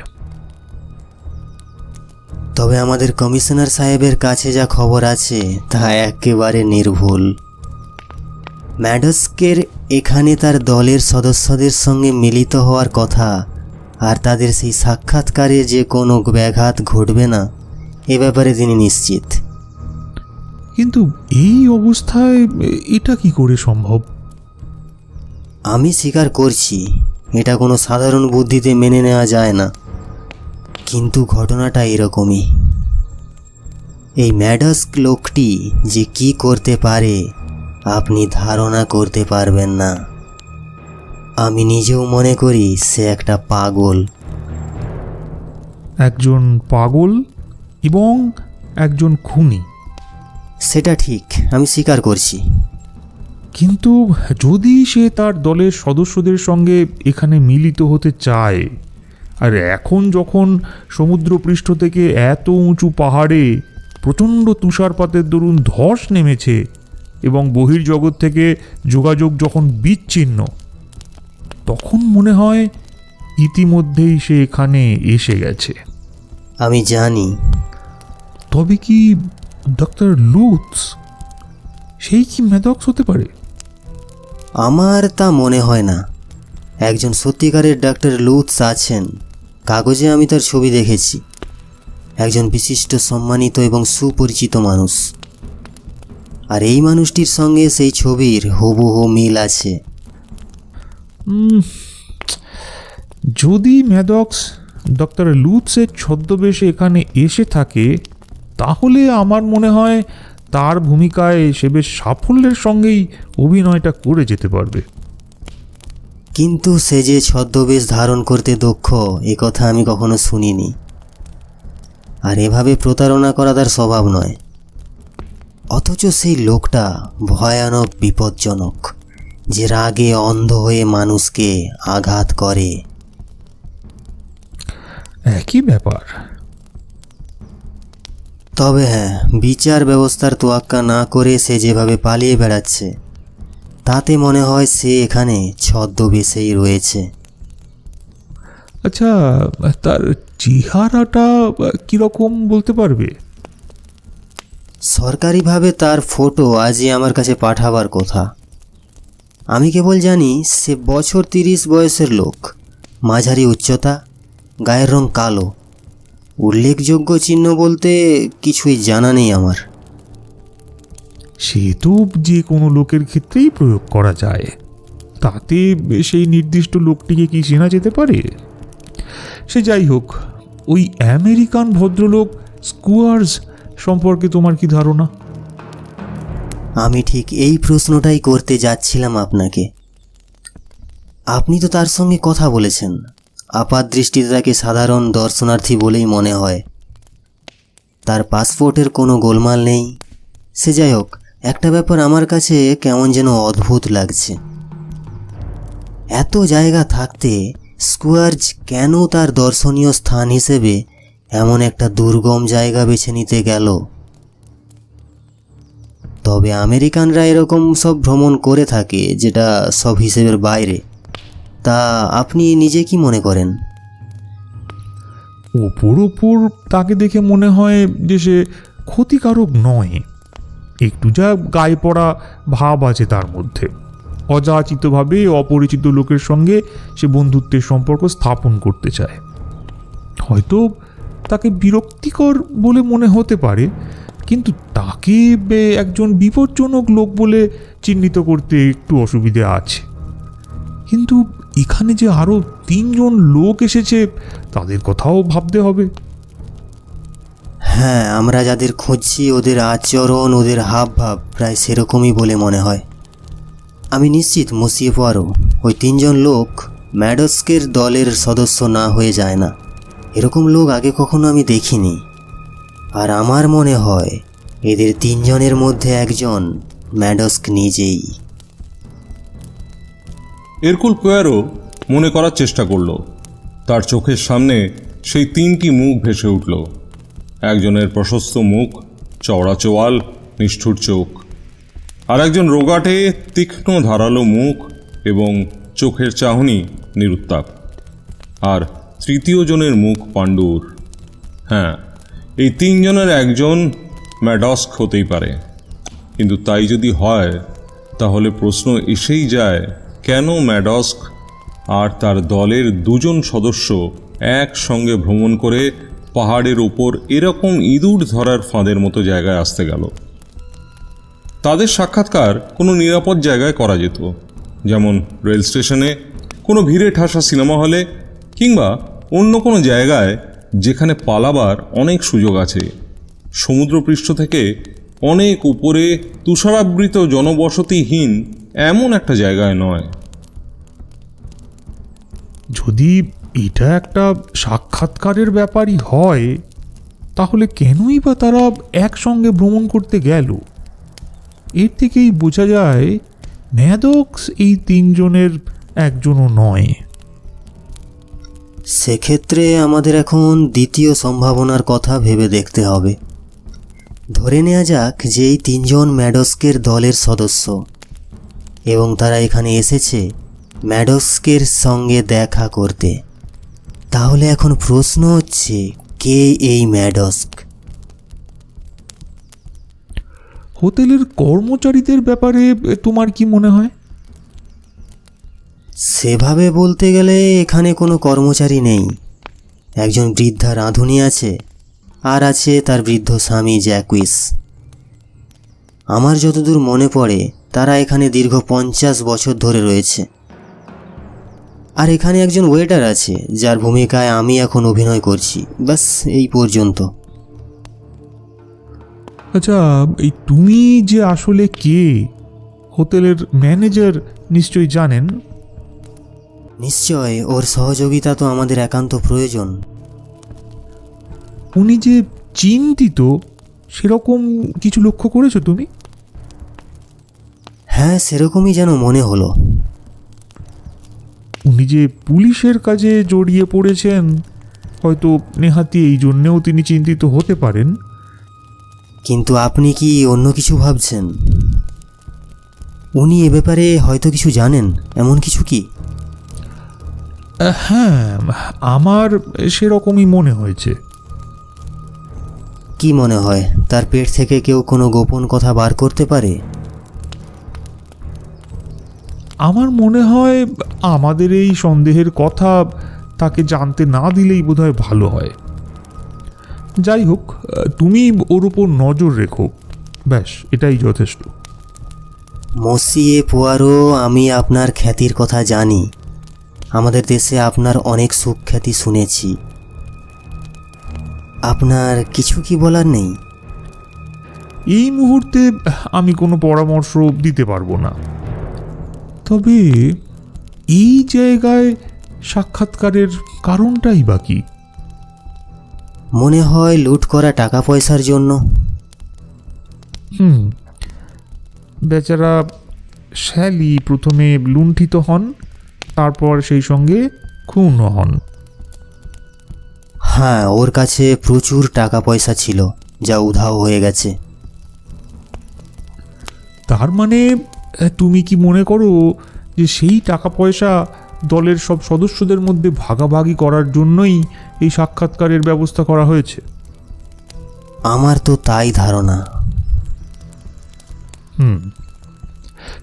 তবে আমাদের কমিশনার সাহেবের কাছে যা খবর আছে তা একেবারে নির্ভুল। ম্যাডস্কের এখানে তার দলের সদস্যদের সঙ্গে মিলিত হওয়ার কথা, আর তাদের সেই সাক্ষাৎকারে যে কোনো ব্যাঘাত ঘটবে না এ ব্যাপারে তিনি নিশ্চিত। কিন্তু এই অবস্থায় এটা কি করে সম্ভব? আমি স্বীকার করছি এটা কোনো সাধারণ বুদ্ধিতে মেনে নেওয়া যায় না, কিন্তু ঘটনাটা এরকমই। এই ম্যাডস্ক লোকটি যে কি করতে পারে আপনি ধারণা করতে পারবেন না। আমি নিজেও মনে করি সে একটা পাগল। একজন পাগল এবং একজন খুনি। সেটা ঠিক, আমি স্বীকার করছি। কিন্তু যদি সে তার দলের সদস্যদের সঙ্গে এখানে মিলিত হতে চায়, আর এখন যখন সমুদ্রপৃষ্ঠ থেকে এত উঁচু পাহাড়ে প্রচণ্ড তুষারপাতের দরুন ধস নেমেছে এবং বহির্জগৎ থেকে যোগাযোগ যখন বিচ্ছিন্ন, তখন মনে হয় ইতিমধ্যেই সে এখানে এসে গেছে। আমি জানি। তবে কি ডক্টর লুথস সেই কি ম্যাডক্স হতে পারে? আমার তা মনে হয় না। একজন সত্যিকারের ডাক্তার লুথস আছেন, কাগজে আমি তার ছবি দেখেছি। একজন বিশিষ্ট, সম্মানিত এবং সুপরিচিত মানুষ। আর এই মানুষটির সঙ্গে সেই ছবির হুবহু মিল আছে। যদি ম্যাডক্স ডক্টর লুথসের ছদ্মবেশে এখানে এসে থাকে, তাহলে আমার মনে হয় তার ভূমিকায় সে বেশ সাফল্যের সঙ্গেই অভিনয়টা করে যেতে পারবে। কিন্তু সে যে ছদ্মবেশ ধারণ করতে দক্ষ এ কথা আমি কখনো শুনিনি। আর এভাবে প্রতারণা করা তার স্বভাব নয়। অথচ সেই লোকটা ভয়ানক বিপজ্জনক, যে রাগে অন্ধ হয়ে মানুষকে আঘাত করে। একই ব্যাপার। তবে হ্যাঁ, বিচার ব্যবস্থার তোয়াক্কা না করে সে যেভাবে পালিয়ে বেড়াচ্ছে, তাতে মনে হয় সে এখানে ছদ্মবেশেই রয়েছে। আচ্ছা, তার চেহারাটা কীরকম বলতে পারবে? সরকারিভাবে তার ফটো আজই আমার কাছে পাঠাবার কথা। আমি কেবল জানি সে বছর 30 বয়সের লোক, মাঝারি উচ্চতা, গায়ের রং কালো। উল্লেখযোগ্য চিহ্ন বলতে কিছুই জানা নেই আমার। সে তো যে কোনো লোকের ক্ষেত্রেই প্রয়োগ করা যায়, তাতে সেই নির্দিষ্ট লোকটিকে কি চেনা যেতে পারে? সে যাই হোক, ওই আমেরিকান ভদ্রলোক স্কুয়ার্স সম্পর্কে তোমার কি ধারণা? আমি ঠিক এই প্রশ্নটাই করতে যাচ্ছিলাম আপনাকে। আপনি তো তার সঙ্গে কথা বলেছেন। আপাত দৃষ্টিতে তাকে সাধারণ দর্শনার্থী বলেই মনে হয়। তার পাসপোর্টের কোনো গোলমাল নেই। সে যাই হোক, একটা ব্যাপার আমার কাছে কেমন যেন অদ্ভুত লাগছে। এত জায়গা থাকতে স্কুয়ার্জ কেন তার দর্শনীয় স্থান হিসেবে এমন একটা দুর্গম জায়গা বেছে নিতে গেল? তবে আমেরিকানরা এরকম সব ভ্রমণ করে থাকে যেটা সব হিসেবের বাইরে। তা আপনি নিজে কি মনে করেন? ওপর ওপর তাকে দেখে মনে হয় যে সে ক্ষতিকারক নয়। একটু যা গায়ে পড়া ভাব আছে তার মধ্যে। অযাচিতভাবে অপরিচিত লোকের সঙ্গে সে বন্ধুত্বের সম্পর্ক স্থাপন করতে চায়। হয়তো তাকে বিরক্তিকর বলে মনে হতে পারে, কিন্তু তাকে একজন বিপজ্জনক লোক বলে চিহ্নিত করতে একটু অসুবিধে আছে। কিন্তু এখানে যে আরও 3 জন লোক এসেছে, তাদের কথাও ভাবতে হবে। হ্যাঁ, আমরা যাদের খুঁজছি ওদের আচরণ, ওদের হাবভাব প্রায় সেরকমই বলে মনে হয়। আমি নিশ্চিত মসিয়ে পোয়ারো, ওই 3 জন লোক ম্যাডস্কের দলের সদস্য না হয়ে যায় না। এরকম লোক আগে কখনো আমি দেখিনি। আর আমার মনে হয় এদের 3 জনের মধ্যে একজন ম্যাডস্ক নিজেই। এরকুল পোয়ারো মনে করার চেষ্টা করল। তার চোখের সামনে সেই 3টি মুখ ভেসে উঠল। একজনের প্রশস্ত মুখ, চওড়া চোয়াল, নিষ্ঠুর চোখ, আর একজন রোগাটে তীক্ষ্ণ ধারালো মুখ এবং চোখের চাহনি নিরুত্তাপ। আর তৃতীয় জনের মুখ পাণ্ডুর। হ্যাঁ, এই তিনজনের একজন ম্যাডস্ক হতেই পারে, কিন্তু তাই যদি হয় তাহলে প্রশ্ন এসেই যায়, কেন ম্যাডস্ক আর তার দলের দুজন সদস্য একসঙ্গে ভ্রমণ করে পাহাড়ের ওপর এরকম ইঁদুর ধরার ফাঁদের মতো জায়গায় আসতে গেল? তাদের সাক্ষাৎকার কোনো নিরাপদ জায়গায় করা যেত, যেমন রেল স্টেশনে, কোনো ভিড়ে ঠাসা সিনেমা হলে, কিংবা অন্য কোনো জায়গায় যেখানে পালাবার অনেক সুযোগ আছে। সমুদ্রপৃষ্ঠ থেকে অনেক উপরে তুষারাবৃত জনবসতিহীন এমন একটা জায়গায় নয়। যদি এটা একটা সাক্ষাৎকারের ব্যাপারই হয়, তাহলে কেনই বা তারা একসঙ্গে ভ্রমণ করতে গেল? এর থেকেই বোঝা যায় ম্যাডক্স এই তিনজনের একজনও নয়। সেক্ষেত্রে আমাদের এখন দ্বিতীয় সম্ভাবনার কথা ভেবে দেখতে হবে। ধরে নেওয়া যাক যে এই তিনজন ম্যাডস্কের দলের সদস্য এবং তারা এখানে এসেছে ম্যাডস্কের সঙ্গে দেখা করতে। তাহলে এখন প্রশ্ন হচ্ছে, কে এই ম্যাডস্ক? হোটেলের কর্মচারীদের ব্যাপারে তোমার কি মনে হয়? সেভাবে বলতে গেলে এখানে কোনো কর্মচারী নেই। একজন বৃদ্ধা রাঁধুনি আছে, আর আছে তার বৃদ্ধ স্বামী জ্যাকুইস। আমার যতদূর মনে পড়ে তারা এখানে দীর্ঘ 50 বছর ধরে রয়েছে। আর এখানে একজন ওয়েটার আছে যার ভূমিকায় আমি এখন অভিনয় করছি। ব্যাস এই পর্যন্ত। আচ্ছা, এই তুমি যে আসলে কে, হোটেলের ম্যানেজার নিশ্চয়ই জানেন? নিশ্চয়, ওর সহযোগিতা তো আমাদের একান্ত প্রয়োজন। উনি যে চিন্তিত, সেরকম কিছু লক্ষ্য করেছো তুমি? হ্যাঁ, সেরকমই যেন মনে হলো। উনি যে পুলিশের কাজে জড়িয়ে পড়েছেন, হয়তো নেহাতি এই জন্যেও তিনি চিন্তিত হতে পারেন। কিন্তু আপনি কি অন্য কিছু ভাবছেন? উনি এ ব্যাপারে হয়তো কিছু জানেন, এমন কিছু কি? হ্যাঁ, আমার সেরকমই মনে হয়েছে। কি মনে হয়, তার পেট থেকে কেউ কোনো গোপন কথা বার করতে পারে? আমার মনে হয় আমাদের এই সন্দেহের কথা তাকে জানতে না দিলেই বোধহয় ভালো হয়। যাই হোক, তুমি ওর উপর নজর রেখো, ব্যাস এটাই যথেষ্ট। মসিয়ে পোয়ারো, আমি আপনার খ্যাতির কথা জানি। আমাদের দেশে আপনার অনেক সুখ্যাতি শুনেছি। আপনার কিছু কি বলার নেই? এই মুহূর্তে আমি কোনো পরামর্শ দিতে পারবো না। তবে এই জায়গায় সাক্ষাৎকারের কারণটাই বা কি? মনে হয় লুট করা টাকা পয়সার জন্য। বেচারা শ্যালি প্রথমে লুণ্ঠিত হন, তারপর সেই সঙ্গে খুন হন। হ্যাঁ, ওর কাছে প্রচুর টাকা পয়সা ছিল যা উধাও হয়ে গেছে। তার মানে তুমি কি মনে করো যে সেই টাকা পয়সা দলের সব সদস্যদের মধ্যে ভাগাভাগি করার জন্যই এই সাক্ষাৎকারের ব্যবস্থা করা হয়েছে? আমার তো তাই ধারণা।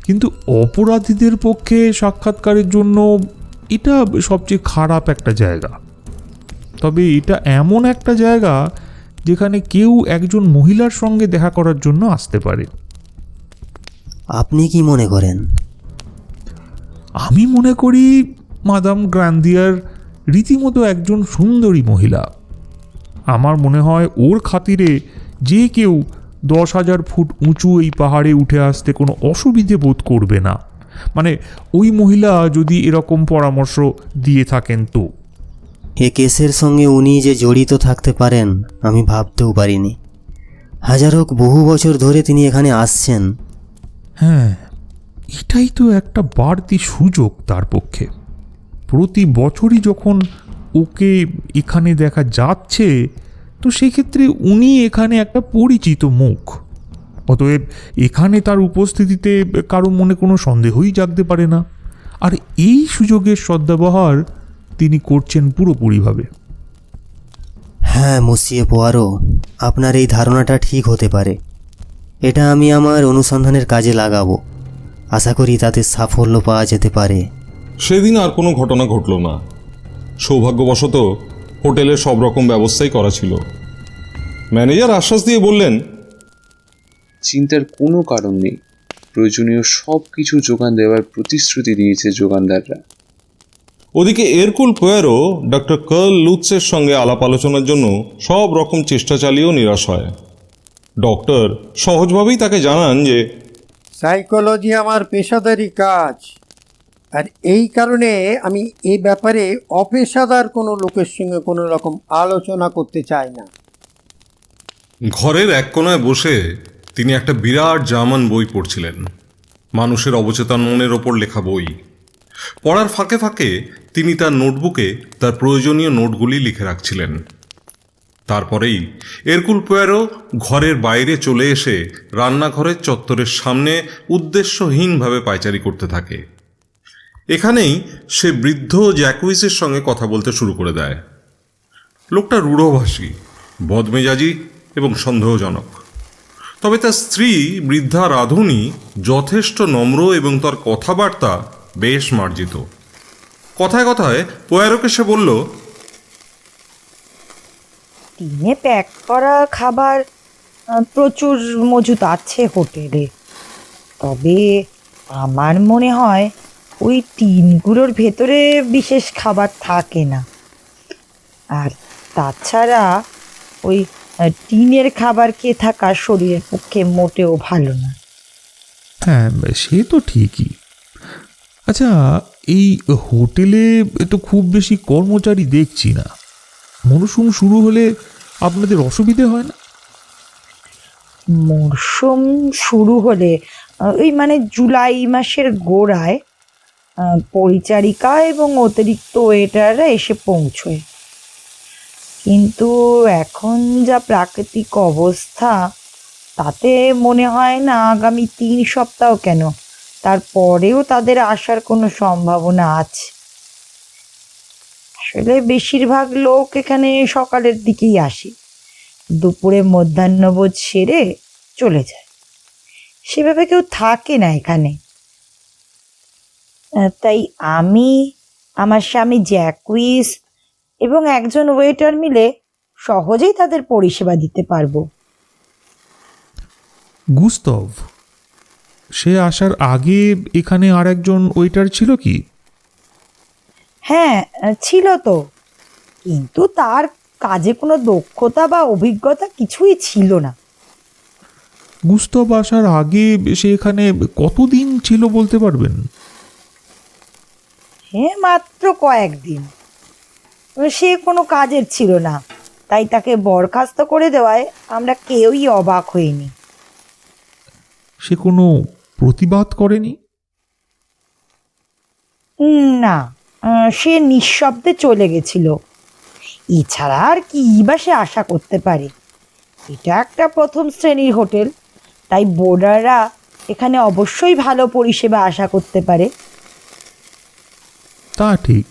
কিন্তু অপরাধীদের পক্ষে সাক্ষাৎকারের জন্য এটা সবচেয়ে খারাপ একটা জায়গা। তবে এটা এমন একটা জায়গা যেখানে কেউ একজন মহিলার সঙ্গে দেখা করার জন্য আসতে পারে। আপনি কি মনে করেন? আমি মনে করি মাদাম গ্রান্দিয়ার রীতিমতো একজন সুন্দরী মহিলা। আমার মনে হয় ওর খাতিরে যে কেউ 10,000 ফুট উঁচু এই পাহাড়ে উঠে আসতে কোনো অসুবিধে বোধ করবে না। মানে ওই মহিলা যদি এরকম পরামর্শ দিয়ে থাকেন তো। এ কেসের সঙ্গে উনি যে জড়িত থাকতে পারেন আমি ভাবতেও পারিনি। হাজার হোক, বহু বছর ধরে তিনি এখানে আসছেন। হ্যাঁ, এটাই তো একটা বাড়তি সুযোগ তার পক্ষে। প্রতি বছরই যখন ওকে এখানে দেখা যাচ্ছে, তো সেক্ষেত্রে উনি এখানে একটা পরিচিত মুখ। অতএব এখানে তার উপস্থিতিতে কারো মনে কোনো সন্দেহই জাগতে পারে না। আর এই সুযোগের সদ্ব্যবহার তিনি করছেন পুরোপুরিভাবে। হ্যাঁ মসিয়ে পোয়ারো, আপনার এই ধারণাটা ঠিক হতে পারে। এটা আমি আমার অনুসন্ধানের কাজে লাগাবো। আশা করি তাতে সাফল্য পাওয়া যেতে পারে। সেদিন আর কোনো ঘটনা ঘটল না। সৌভাগ্যবশত হোটেলে সব রকম ব্যবস্থাই করা ছিল। ম্যানেজার আশ্বাস দিয়ে বললেন, চিন্তার কোনো কারণ নেই, প্রয়োজনীয় সব কিছু যোগান দেওয়ার প্রতিশ্রুতি দিয়েছে যোগানদাররা। ওদিকে এরকুল পোয়ারো ডক্টর কার্ল লুৎসের সঙ্গে আলাপ আলোচনার জন্য সব রকম চেষ্টা চালিয়েও নিরাশ হয়। ডক্টর সহজভাবেই তাকে জানান যে সাইকোলজি আমার পেশাদারি কাজ, আর এই কারণে আমি এ ব্যাপারে অপেশাদার কোনো লোকের সঙ্গে কোনো রকম আলোচনা করতে চাই না। ঘরের এক কোণায় বসে তিনি একটা বিরাট জার্মান বই পড়ছিলেন, মানুষের অবচেতন মনের ওপর লেখা বই। পড়ার ফাঁকে ফাঁকে তিনি তার নোটবুকে তার প্রয়োজনীয় নোটগুলি লিখে রাখছিলেন। তারপরেই এরকুল পোয়ারো ঘরের বাইরে চলে এসে রান্নাঘরের চত্বরের সামনে উদ্দেশ্যহীনভাবে পায়চারি করতে থাকে। এখানেই সে বৃদ্ধ জ্যাকুইসের সঙ্গে কথা বলতে শুরু করে দেয়। লোকটা রূঢ়ভাষী, বদমেজাজি এবং সন্দেহজনক। তবে তার স্ত্রী বৃদ্ধা রাধুনী যথেষ্ট নম্র এবং তার কথাবার্তা বেশ মার্জিত। কথায় কথায় পোয়ারোকে সে বলল, টিনে প্যাক করা খাবার প্রচুর মজুত আছে হোটেলে, তবে আমার মনে হয় ওই টিনগুলোর ভেতরে বিশেষ খাবার থাকে না। আর তাছাড়া ওই টিনের খাবার খেয়ে থাকা শরীরের পক্ষে মোটেও ভালো না। হ্যাঁ, সে তো ঠিকই। আচ্ছা, এই হোটেলে তো খুব বেশি কর্মচারী দেখছি না। মরশুম শুরু হলে আপনাদের অসুবিধে হয় না? মরশুম শুরু হলে ওই মানে জুলাই মাসের গোড়ায় পরিচারিকা এবং অতিরিক্ত ওয়েটাররা এসে পৌঁছয়। কিন্তু এখন যা প্রাকৃতিক অবস্থা, তাতে মনে হয় না আগামী 3 সপ্তাহ কেন, তারপরেও তাদের আসার কোনো সম্ভাবনা আছে। আসলে বেশিরভাগ লোক এখানে সকালের দিকেই আসে, দুপুরে মধ্যাহ্নভোজ সেরে চলে যায়। সেভাবে কেউ থাকে না এখানে। তাই আমি, আমার স্বামী জ্যাকুইস এবং একজন ওয়েটার মিলে সহজেই তাদের পরিষেবা দিতে পারবো। গুস্তভ, সে আসার আগে এখানে আর একজন ওয়েটার ছিল কি? হ্যাঁ ছিল তো, কিন্তু তার কাজে কোনো দক্ষতা বা অভিজ্ঞতা কিছুই ছিল না। গুস্তভ আসার আগে সে এখানে কতদিন ছিল বলতে পারবেন? হ্যাঁ, মাত্র কয়েকদিন। সে কোনো কাজের ছিল না, তাই তাকে বরখাস্ত করে দেওয়ায় আমরা কেউই অবাক হইনি। সে কোনো প্রতিবাদ করেনি? না, সে নিঃশব্দে চলে গেছিল। এছাড়া আর কি বা সে আশা করতে পারে? এটা একটা প্রথম শ্রেণীর হোটেল, তাই বোর্ডাররা এখানে অবশ্যই ভালো পরিষেবা আশা করতে পারে। তা ঠিক।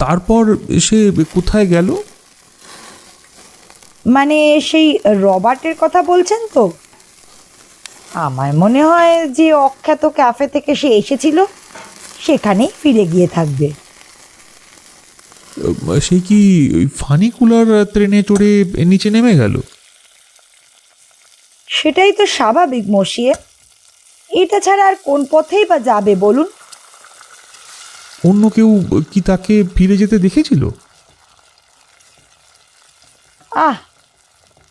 তারপর সে কোথায় গেল? মানে সেই রবার্টের কথা বলছেন তো? আমার মনে হয় যে অখ্যাত ক্যাফে থেকে সে এসেছিল সেখানেই ফিরে গিয়ে থাকবে। সে কি ওই ফানিকুলার ট্রেনে চড়ে নিচে নেমে গেল? সেটাই তো স্বাভাবিক মসিয়ে। এটা ছাড়া আর কোন পথেই বা যাবে বলুন? অন্য কেউ কি তাকে ফিরে যেতে দেখেছিল?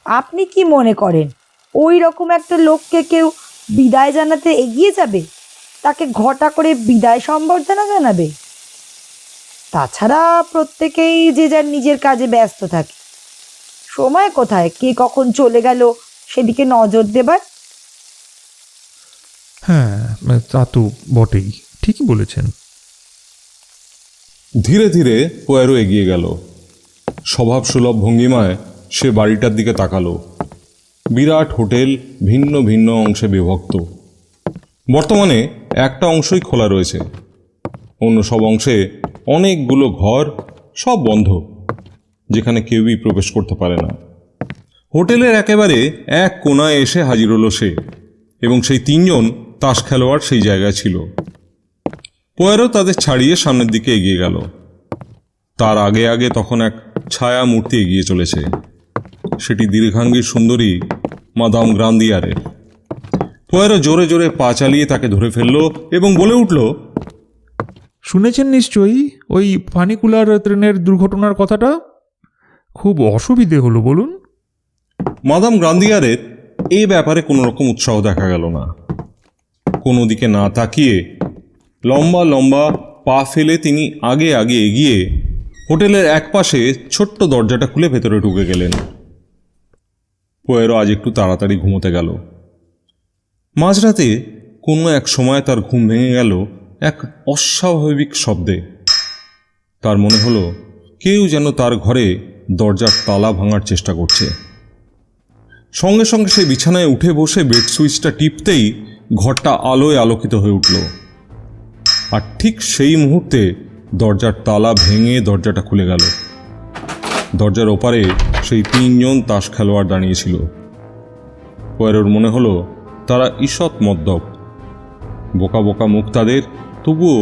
আপনি কি মনে করেন ওই রকম একটা লোককে কেউ বিদায় জানাতে এগিয়ে যাবে, তাকে ঘটা করে বিদায় সম্বর্ধনা জানাবে? তাছাড়া প্রত্যেকেই যে যার নিজের কাজে ব্যস্ত থাকে, সময় কোথায় কে কখন চলে গেল সেদিকে নজর দেবার? হ্যাঁ, তা তো বটেই, ঠিকই বলেছেন। ধীরে ধীরে পোয়ারো এগিয়ে গেল। স্বভাবসুলভ ভঙ্গিমায় সে বাড়িটার দিকে তাকালো। বিরাট হোটেল, ভিন্ন ভিন্ন অংশে বিভক্ত। বর্তমানে একটা অংশই খোলা রয়েছে, অন্য সব অংশে অনেকগুলো ঘর, সব বন্ধ, যেখানে কেউই প্রবেশ করতে পারে না। হোটেলের একেবারে এক কোণায় এসে হাজির হলো সে, এবং সেই 3 জন তাস খেলোয়াড় সেই জায়গায় ছিল। পোয়ারো তাদের ছাড়িয়ে সামনের দিকে এগিয়ে গেল। তার আগে আগে তখন এক ছায়া মূর্তি এগিয়ে চলেছে। সেটি দীর্ঘাঙ্গী সুন্দরী মাদাম গ্রান্দিয়ারের। পোয়ারো জোরে জোরে পা চালিয়ে তাকে ধরে ফেলল এবং বলে উঠল, শুনেছেন নিশ্চয়ই ওই ফানিকুলার ট্রেনের দুর্ঘটনার কথাটা? খুব অসুবিধে হলো বলুন। মাদাম গ্রান্দিয়ারের এই ব্যাপারে কোনো রকম উৎসাহ দেখা গেল না। কোনো দিকে না তাকিয়ে লম্বা লম্বা পা ফেলে তিনি আগে আগে এগিয়ে হোটেলের একপাশে ছোট্ট দরজাটা খুলে ভেতরে ঢুকে গেলেন। পোয়ারো আজ একটু তাড়াতাড়ি ঘুমোতে গেল। মাঝরাতে কোনো এক সময় তার ঘুম ভেঙে গেল এক অস্বাভাবিক শব্দে। তার মনে হলো কেউ যেন তার ঘরে দরজার তালা ভাঙার চেষ্টা করছে। সঙ্গে সঙ্গে সে বিছানায় উঠে বসে বেড সুইচটা টিপতেই ঘরটা আলোয় আলোকিত হয়ে উঠল। আর ঠিক সেই মুহূর্তে দরজার তালা ভেঙে দরজাটা খুলে গেল। দরজার ওপারে সেই 3 জন তাস খেলোয়াড় দাঁড়িয়েছিল। পোয়ারোর মনে হলো তারা ঈষৎ মদ্যপ। বোকা বোকা মুখ তাদের, তবুও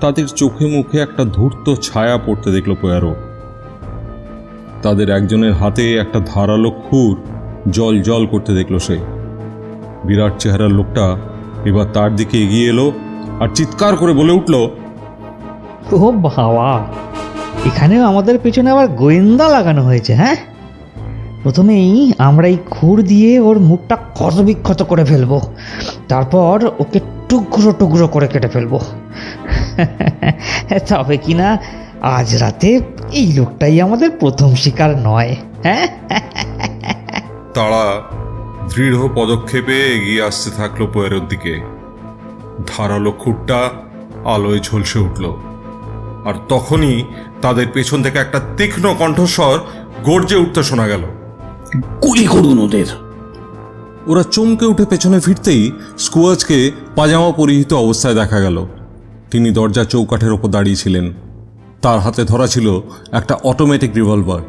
তাদের চোখে মুখে একটা ধূর্ত ছায়া পড়তে দেখল পোয়ারো। তাদের একজনের হাতে একটা ধারালো খুর জল জল করতে দেখল সে। বিরাট চেহারার লোকটা এবার তার দিকে এগিয়ে এলো আর চিৎকার করে বলে উঠল, ও বাবা, এখানেও আমাদের পেছনে আবার গোয়েন্দা লাগানো হয়েছে। হ্যাঁ, প্রথমেই আমরা এই খুর দিয়ে ওর মুখটা ক্ষতবিক্ষত করে ফেলবো, তারপর ওকে টুকরো টুকরো করে কেটে ফেলবো। তবে কিনা আজ রাতে এই লোকটাই আমাদের প্রথম শিকার নয়। হ্যাঁ, তারা দৃঢ় পদক্ষেপে এগিয়ে আসতে থাকলো পোয়ারোর দিকে। ধারালো খুঁটটা আলোয় ঝলসে উঠল, আর তখনই তাদের পেছন থেকে একটা তীক্ষ্ণ কণ্ঠস্বর গর্জে উঠতে শোনা গেল, গুলি করুন ওদের। ওরা চমকে উঠে পেছনে ফিরতেই স্কুয়াজকে পাজামা পরিহিত অবস্থায় দেখা গেল। তিনি দরজা চৌকাঠের ওপর দাঁড়িয়েছিলেন। তার হাতে ধরা ছিল একটা অটোমেটিক রিভলভার।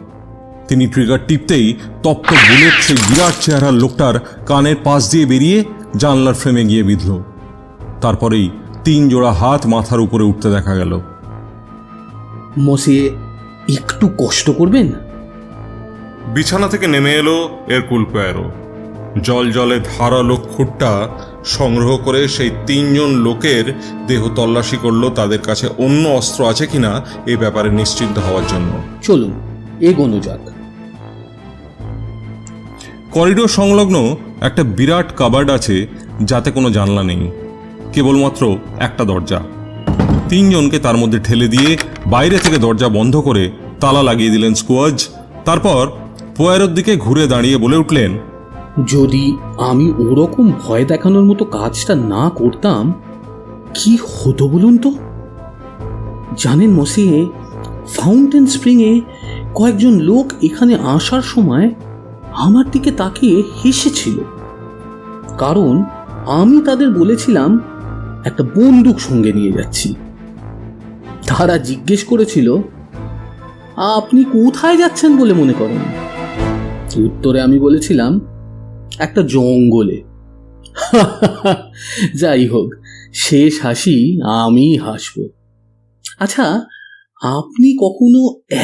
তিনি ট্রিগার টিপতেই তপ্ত বুলেট সেই বিরাট চেহারার লোকটার কানের পাশ দিয়ে বেরিয়ে জানলার ফ্রেমে গিয়ে বিঁধল। তারপরেই 3 জোড়া হাত মাথার উপরে উঠতে দেখা গেল। মসিয়ে, একটু কষ্ট করবেন। বিছানা থেকে নেমে এলো এরকুল পোয়ারো। জল জলে ধারালো খুঁটটা সংগ্রহ করে সেই 3 জন লোকের দেহ তল্লাশি করলো, তাদের কাছে অন্য অস্ত্র আছে কিনা এ ব্যাপারে নিশ্চিন্ত হওয়ার জন্য। চলুন এগোনো যাক। করিডোর সংলগ্ন একটা বিরাট কাবার্ড আছে, যাতে কোনো জানলা নেই, কেবলমাত্র একটা দরজা। 3 জনকে তার মধ্যে ঠেলে দিয়ে বাইরে থেকে দরজা বন্ধ করে তালা লাগিয়ে দিলেন স্কুয়াজ। তারপর পোয়ারোর দিকে ঘুরে দাঁড়িয়ে বলে উঠলেন, যদি আমি ওরকম ভয় দেখানোর মতো কাজটা না করতাম, কি হতো বলুন তো? জানেন মসিয়ে, ফাউন্টেন স্প্রিংয়ে কয়েকজন লোক এখানে আসার সময় আমার দিকে তাকিয়ে হেসেছিল, কারণ আমি তাদের বলেছিলাম একটা বন্দুক সঙ্গে নিয়ে যাচ্ছি। তারা জিজ্ঞেস করেছিল, আপনি কোথায় যাচ্ছেন বলে মনে করেন? উত্তরে আমি বলেছিলাম, একটা জঙ্গলে। যাই হোক, শেষ হাসি আমি হাসব। আচ্ছা, আপনি কখনো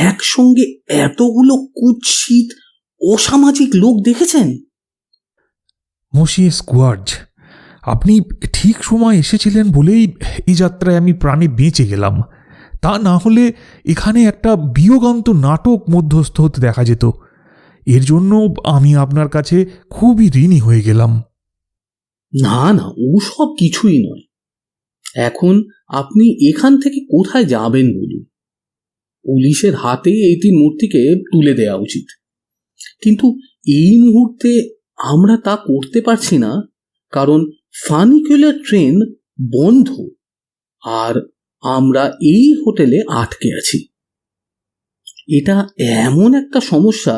একসঙ্গে এতগুলো কুৎসিত অসামাজিক লোক দেখেছেন? মসিয়ে স্কুয়াজ, আপনি ঠিক সময় এসেছিলেন বলেই এই যাত্রায় আমি প্রাণে বেঁচে গেলাম। তা না হলে এখানে একটা বিয়োগান্ত নাটক মধ্যস্থ হতে দেখা যেত। এর জন্য আমি আপনার কাছে খুবই ঋণী হয়ে গেলাম। না না, ওসব কিছুই নয়। এখন আপনি এখান থেকে কোথায় যাবেন বলুন? পুলিশের হাতে এই 3 মূর্তিকে তুলে দেওয়া উচিত, কিন্তু এই মুহূর্তে আমরা তা করতে পারছি না, কারণ ফানিকুলার ট্রেন বন্ধ আর আমরা এই হোটেলে আটকে আছি। এটা এমন একটা সমস্যা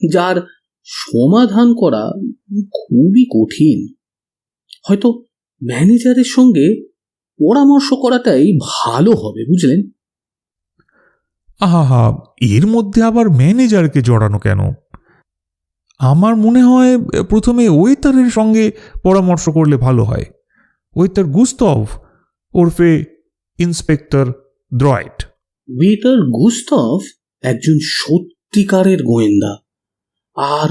যার সমাধান করা খুবই কঠিন। হয়তো ম্যানেজারের সঙ্গে পরামর্শ করাটাই ভালো হবে, বুঝলেন? আহা, এর মধ্যে আবার ম্যানেজারকে জড়ানো কেন? আমার মনে হয় প্রথমে ওয়েটারের সঙ্গে পরামর্শ করলে ভালো হয়। ওয়েটার গুস্তভ ওরফে ইন্সপেক্টর দ্রয়েট। ওয়েটার গুস্তভ একজন সত্যিকারের গোয়েন্দা, আর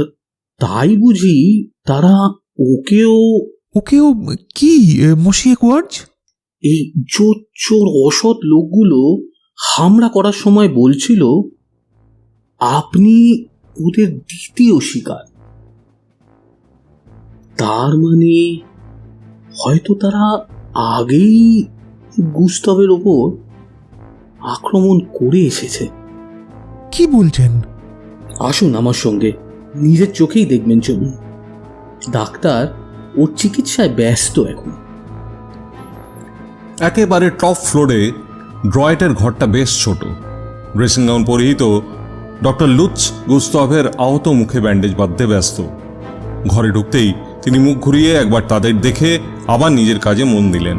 তাই বুঝি তারা ওকেও ওকেও কি মশিয়ে কোয়ার্জ? এই চোর অসৎ লোকগুলো হামলা করার সময় বলছিল আপনি ওদের দ্বিতীয় শিকার। তার মানে হয়তো তারা আগেই গুস্তভের ওপর আক্রমণ করে এসেছে। কি বলছেন? আসুন আমার সঙ্গে, নিজের চোখেই দেখবেন। চলুন, ডাক্তার ওর চিকিৎসায় ব্যস্ত এখন। একেবারে টপ ফ্লোরে ড্রয়েটের ঘরটা বেশ ছোট। ড্রেসিং গাউন পরিহিত ডক্টর লুৎস গুস্তভের আহত মুখে ব্যান্ডেজ বাঁধতে ব্যস্ত। ঘরে ঢুকতেই তিনি মুখ ঘুরিয়ে একবার তাদের দেখে আবার নিজের কাজে মন দিলেন।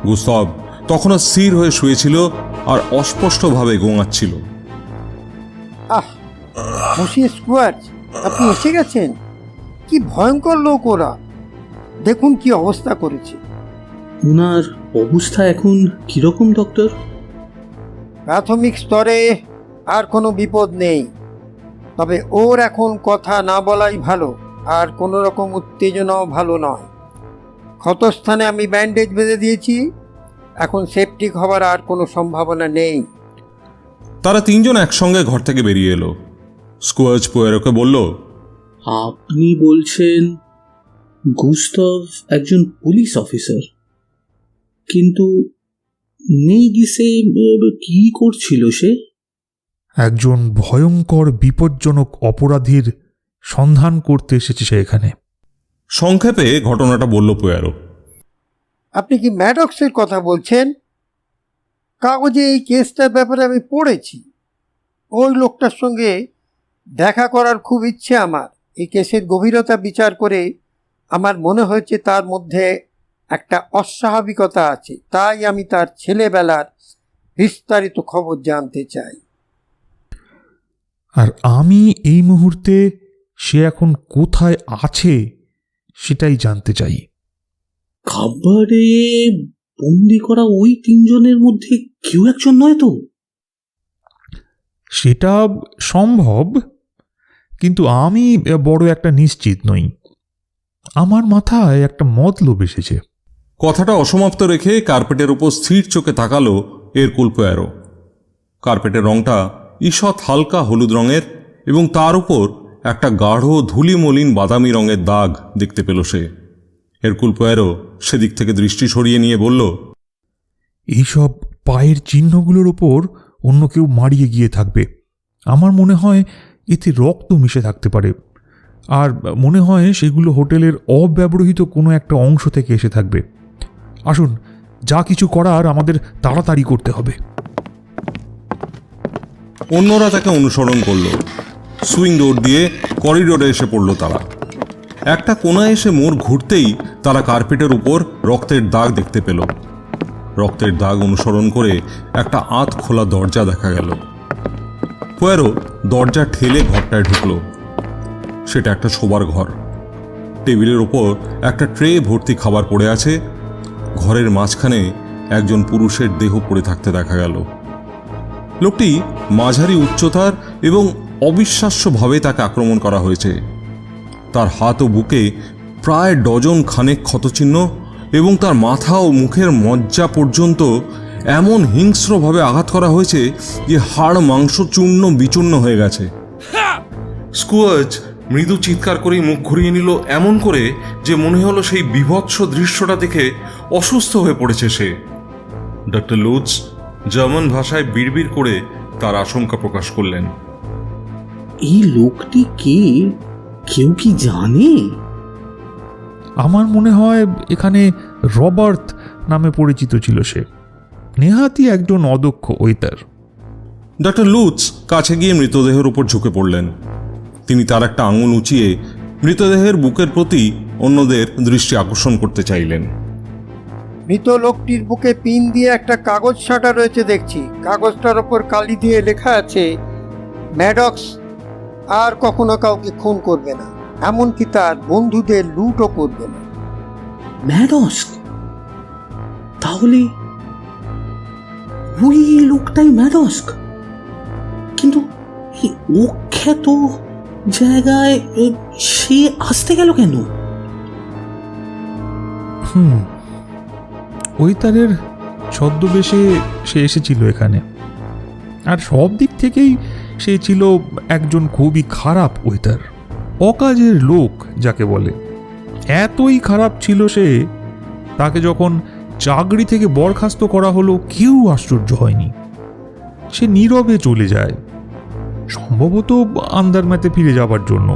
গুস্তভ তখনও স্থির হয়ে শুয়েছিল আর অস্পষ্টভাবে গোঙাচ্ছিল। মসিয়ে স্কোয়ার্জ, আপনি এসে গেছেন? কি ভয়ঙ্কর লোক ওরা! দেখুন কি অবস্থা করেছে। ওনার অবস্থা এখন কিরকম ডক্টর? প্রাথমিক স্তরে আর কোনো বিপদ নেই, তবে ওর এখন কথা না বলাই ভালো, আর কোনো রকম উত্তেজনাও ভালো নয়। ক্ষতস্থানে আমি ব্যান্ডেজ বেঁধে দিয়েছি, এখন সেপটিক হবার আর কোনো সম্ভাবনা নেই। তারা তিনজন একসঙ্গে ঘর থেকে বেরিয়ে এলো। স্কোয়ার্জ পোয়ারোকে বলল, আপনি বলছেন গুস্তভ একজন পুলিশ অফিসার, কিন্তু নেগিসে কি করছিল সে? একজন ভয়ঙ্কর বিপজ্জনক অপরাধীর সন্ধান করতে এসেছে সে এখানে। সংক্ষেপে ঘটনাটা বলল পোয়ারো। আপনি কি ম্যাডক্সের কথা বলছেন? কাগজে এই কেসটার ব্যাপারে আমি পড়েছি। ওই লোকটার সঙ্গে দেখা করার খুব ইচ্ছে আমার। এই কেসের গভীরতা বিচার করে আমার মনে হয়েছে তার মধ্যে একটা অস্বাভাবিকতা আছে, তাই আমি তার ছেলেবেলার বিস্তারিত খবর জানতে চাই। আর আমি এই মুহূর্তে সে এখন কোথায় আছে সেটাই জানতে চাই। খাবারে বন্দি করা ওই তিনজনের মধ্যে কেউ একজন নয় তো? সেটা সম্ভব, কিন্তু আমি বড় একটা নিশ্চিত নই। আমার মাথায় একটা মতলব এসেছে। কথাটা অসমাপ্ত রেখে কার্পেটের উপর স্থির চোখে তাকালো এরকুল পোয়ারো। কার্পেটের রংটা ঈষৎ হালকা হলুদ রঙের এবং তার উপর একটা গাঢ় ধূলি মলিন বাদামি রঙের দাগ দেখতে পেল সে। এরকুল পোয়ারো সেদিক থেকে দৃষ্টি সরিয়ে নিয়ে বলল, এইসব পায়ের চিহ্নগুলোর ওপর অন্য কেউ মারিয়ে গিয়ে থাকবে। আমার মনে হয় এতে রক্ত মিশে থাকতে পারে, আর মনে হয় সেগুলো হোটেলের অব্যবহৃত কোনো একটা অংশ থেকে এসে থাকবে। আসুন, যা কিছু করার আমাদের তাড়াতাড়ি করতে হবে। অন্যরা তাকে অনুসরণ করল। সুইং ডোর দিয়ে করিডোরে এসে পড়ল তারা। একটা কোণায় এসে মোড় ঘুরতেই তারা কার্পেটের উপর রক্তের দাগ দেখতে পেল। রক্তের দাগ অনুসরণ করে একটা আধ খোলা দরজা দেখা গেল। পোয়ারো দরজা ঠেলে ঘরটায় ঢুকল। সেটা একটা শোবার ঘর। টেবিলের ওপর একটা ট্রে ভর্তি খাবার পড়ে আছে। ঘরের মাঝখানে একজন পুরুষের দেহ পড়ে থাকতে দেখা গেল। লোকটি মাঝারি উচ্চতার এবং অবিশ্বাস্যভাবে তাকে আক্রমণ করা হয়েছে। তার হাত ও বুকে প্রায় ডজন খানেক ক্ষতচিহ্ন এবং তার মাথা ও মুখের মজ্জা পর্যন্ত এমন হিংস্রভাবে আঘাত করা হয়েছে যে হাড় মাংস চূর্ণ বিচূর্ণ হয়ে গেছে। স্কোয়ার্জ মৃদু চিৎকার করেই মুখ ঘুরিয়ে নিল, এমন করে যে মনে হলো সেই বিভৎস দৃশ্যটা দেখে অসুস্থ হয়ে পড়েছে সে। ডক্টর লুৎস জার্মান ভাষায় বিড়বিড় করে তার আশঙ্কা প্রকাশ করলেন। এই লোকটি কে? কেউ কি জানে? আমার মনে হয় এখানে রবার্ট নামে পরিচিত ছিল সে। নেহাতি একজন অদক্ষ ওয়েটার। ডক্টর লুটস কাছে গিয়ে মৃতদেহের উপর ঝুঁকে পড়লেন। তিনি তার একটা আঙুল উঁচিয়ে মৃতদেহের বুকের প্রতি অন্যদের দৃষ্টি আকর্ষণ করতে চাইলেন। মৃত লোকটির বুকে পিন দিয়ে একটা কাগজ সাঁটা রয়েছে দেখছি। কাগজটার ওপর কালি দিয়ে লেখা আছে, ম্যাডক্স আর কখনো কাউকে খুন করবে না, এমনকি তার বন্ধুদের লুটও করবে না। ম্যাডস্ক? তাহলে ওই লোকটাই ম্যাডস্ক। কিন্তু এই অখ্যাত জায়গায় সে আসতে গেল কেন? ওয়েতারের ছদ্মবেশে সে এসেছিল এখানে, আর সব দিক থেকেই সে ছিল একজন খুবই খারাপ ওয়েতার, অকাজের লোক যাকে বলে। এতই খারাপ ছিল সে, তাকে যখন চাকরি থেকে বরখাস্ত করা হলো কেউ আশ্চর্য হয়নি। সে নীরবে চলে যায়, সম্ভবত আন্দারম্যাতে ফিরে যাবার জন্য,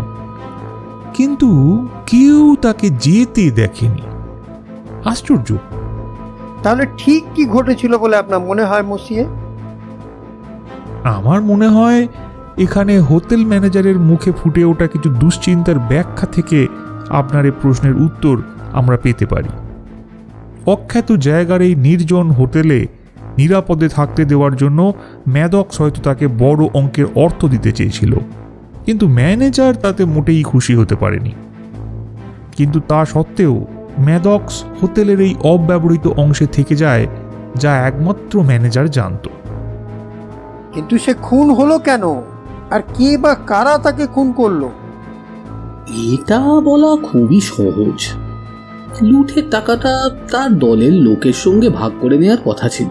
কিন্তু কেউ তাকে যেতে দেখেনি। আশ্চর্য। তাহলে ঠিক কি ঘটেছিল বলে আপনার মনে হয় মসিয়ে? আমার মনে হয় এখানে হোটেল ম্যানেজারের মুখে ফুটে ওঠা কিছু দুশ্চিন্তার ব্যাখ্যা থেকে আপনার এই প্রশ্নের উত্তর আমরা পেতে পারি। অখ্যাত জায়গার এই নির্জন হোটেলে নিরাপদে থাকতে দেওয়ার জন্য ম্যাডক্স হয়তো তাকে বড় অঙ্কের অর্থ দিতে চেয়েছিল, কিন্তু ম্যানেজার তাতে মোটেই খুশি হতে পারেনি। কিন্তু তা সত্ত্বেও ম্যাডক্স হোটেলের এই অব্যবহৃত অংশে থেকে যায়, যা একমাত্র ম্যানেজার জানত। কিন্তু সে খুন হলো কেন, আর কে বা কারা তাকে খুন করলো? এটা বলা খুবই সহজ। লুটের টাকাটা তার দলের লোকের সঙ্গে ভাগ করে নেওয়ার কথা ছিল,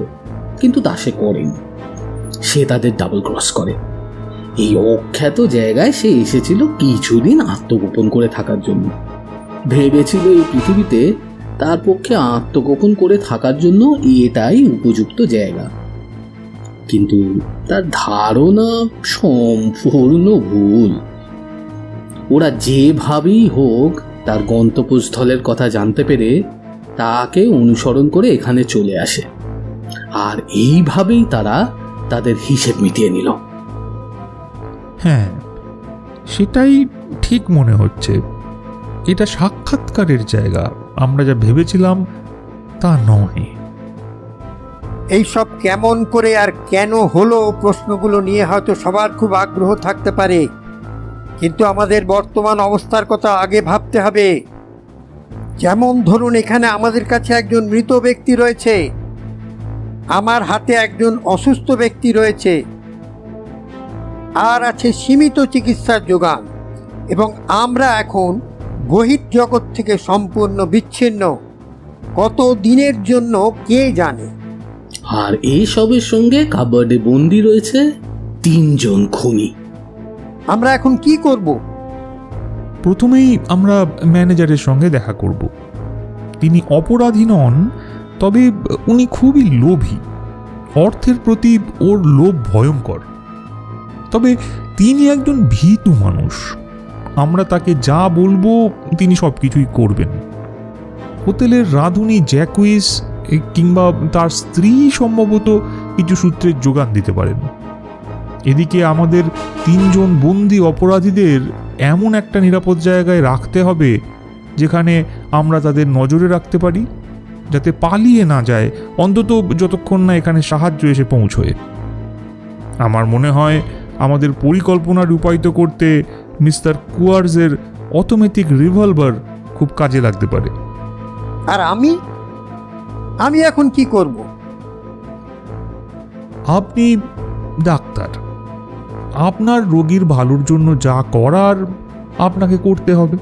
কিন্তু তা সে করেনি। সে তাদের ডাবল ক্রস করে। এই অখ্যাত জায়গায় সে এসেছিল কিছুদিন আত্মগোপন করে থাকার জন্য। ভেবেছিল এই পৃথিবীতে তার পক্ষে আত্মগোপন করে থাকার জন্য এটাই উপযুক্ত জায়গা। কিন্তু তার ধারণা সম্পূর্ণ ভুল। ওরা যেভাবেই হোক তার গন্তব্যস্থলের কথা জানতে পেরে তাকে অনুসরণ করে এখানে চলে আসে, আর এইভাবেই তারা তাদের হিসেব মিটিয়ে নিল। হ্যাঁ, সেটাই ঠিক মনে হচ্ছে। এটা সাক্ষাৎকারের জায়গা, আমরা যা ভেবেছিলাম তা নয়। এই সব কেমন করে আর কেন হলো প্রশ্নগুলো নিয়ে হয়তো সবার খুব আগ্রহ থাকতে পারে, কিন্তু আমাদের বর্তমান অবস্থার কথা আগে ভাবতে হবে। যেমন ধরুন, এখানে আমাদের কাছে একজন মৃত ব্যক্তি রয়েছে, আমার হাতে একজন অসুস্থ ব্যক্তি রয়েছে, আর আছে সীমিত চিকিৎসার যোগান, এবং আমরা এখন বহির্জগৎ থেকে সম্পূর্ণ বিচ্ছিন্ন। কত দিনের জন্য কে জানে। আর এই সবের সঙ্গে কাবার্ডে বন্দি রয়েছে 3 জন খুনি। আমরা এখন কি করব? প্রথমেই আমরা ম্যানেজারের সঙ্গে দেখা করব। তিনি অপরাধী নন, তবে উনি খুবই লোভী। অর্থের প্রতি ওর লোভ ভয়ঙ্কর। তবে তিনি একজন ভীতু মানুষ। আমরা তাকে যা বলবো তিনি সব কিছুই করবেন। হোটেলের রাঁধুনি জ্যাকুইস কিংবা তার স্ত্রী সম্ভবত কিছু সূত্রের যোগান দিতে পারেন। এদিকে আমাদের 3 জন বন্দি অপরাধীদের এমন একটা নিরাপদ জায়গায় রাখতে হবে যেখানে আমরা তাদের নজরে রাখতে পারি, যাতে পালিয়ে না যায়, অন্তত যতক্ষণ না এখানে সাহায্য এসে পৌঁছয়। আমার মনে হয় আমাদের পরিকল্পনা রূপায়িত করতে মিস্টার কুয়ার্সের অটোমেটিক রিভলভার খুব কাজে লাগতে পারে। আর আমি এখন কি করব? আপনি ডাক্তার, আপনার রোগীর ভালোর জন্য যা করার আপনাকে করতে হবে,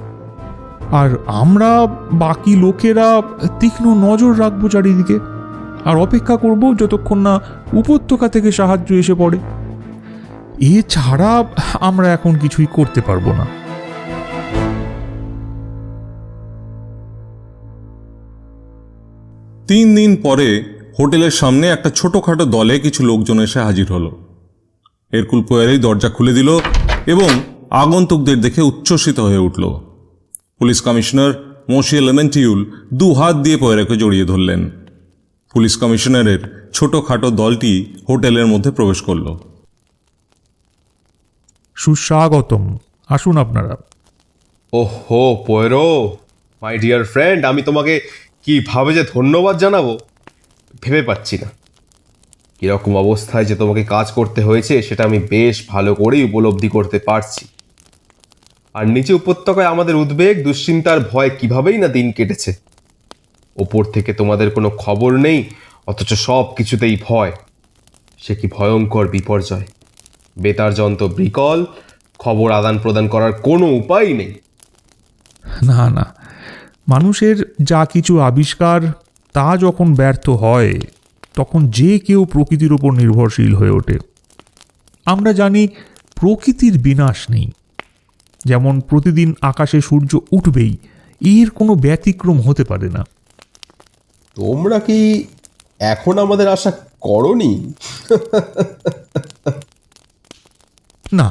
আর আমরা বাকি লোকেরা তীক্ষ্ণ নজর রাখবো চারিদিকে, আর অপেক্ষা করব যতক্ষণ না উপত্যকা থেকে সাহায্য এসে পড়ে। এছাড়া আমরা এখন কিছুই করতে পারবো না। তিন দিন পরে হোটেলের সামনে একটা ছোটখাটো দলে কিছু লোকজন এসে হাজির হলো। এরকুল পোয়ারেই দরজা খুলে দিল এবং আগন্তুকদের দেখে উচ্ছ্বসিত হয়ে উঠল। পুলিশ কমিশনার মশিয়ে লেমেন্টিউল 2 হাত দিয়ে পোয়ারেকে জড়িয়ে ধরলেন। পুলিশ কমিশনারের ছোটখাটো দলটি হোটেলের মধ্যে প্রবেশ করল। সুস্বাগতম। আসুন আপনারা। ওহো পোয়েরো, মাই ডিয়ার ফ্রেন্ড, আমি তোমাকে কিভাবে যে ধন্যবাদ জানাবো ভেবে পাচ্ছি না। কীরকম অবস্থায় যে তোমাকে কাজ করতে হয়েছে সেটা আমি বেশ ভালো করেই উপলব্ধি করতে পারছি। আর নিচে উপত্যকায় আমাদের উদ্বেগ, দুশ্চিন্তার ভয় কিভাবেই না দিন কেটেছে। ওপর থেকে তোমাদের কোনো খবর নেই, অথচ সব কিছুতেই ভয়। সে কি ভয়ঙ্কর বিপর্যয়! বেতার যন্ত্র বিকল, খবর আদান প্রদান করার কোনো উপায় নেই। না না, মানুষের যা কিছু আবিষ্কার তা যখন ব্যর্থ হয় তখন যে কেউ প্রকৃতির ওপর নির্ভরশীল হয়ে ওঠে। আমরা জানি প্রকৃতির বিনাশ নেই, যেমন প্রতিদিন আকাশে সূর্য উঠবেই, এর কোনো ব্যতিক্রম হতে পারে না। তোমরা কি এখন আমাদের আশা করনি? না,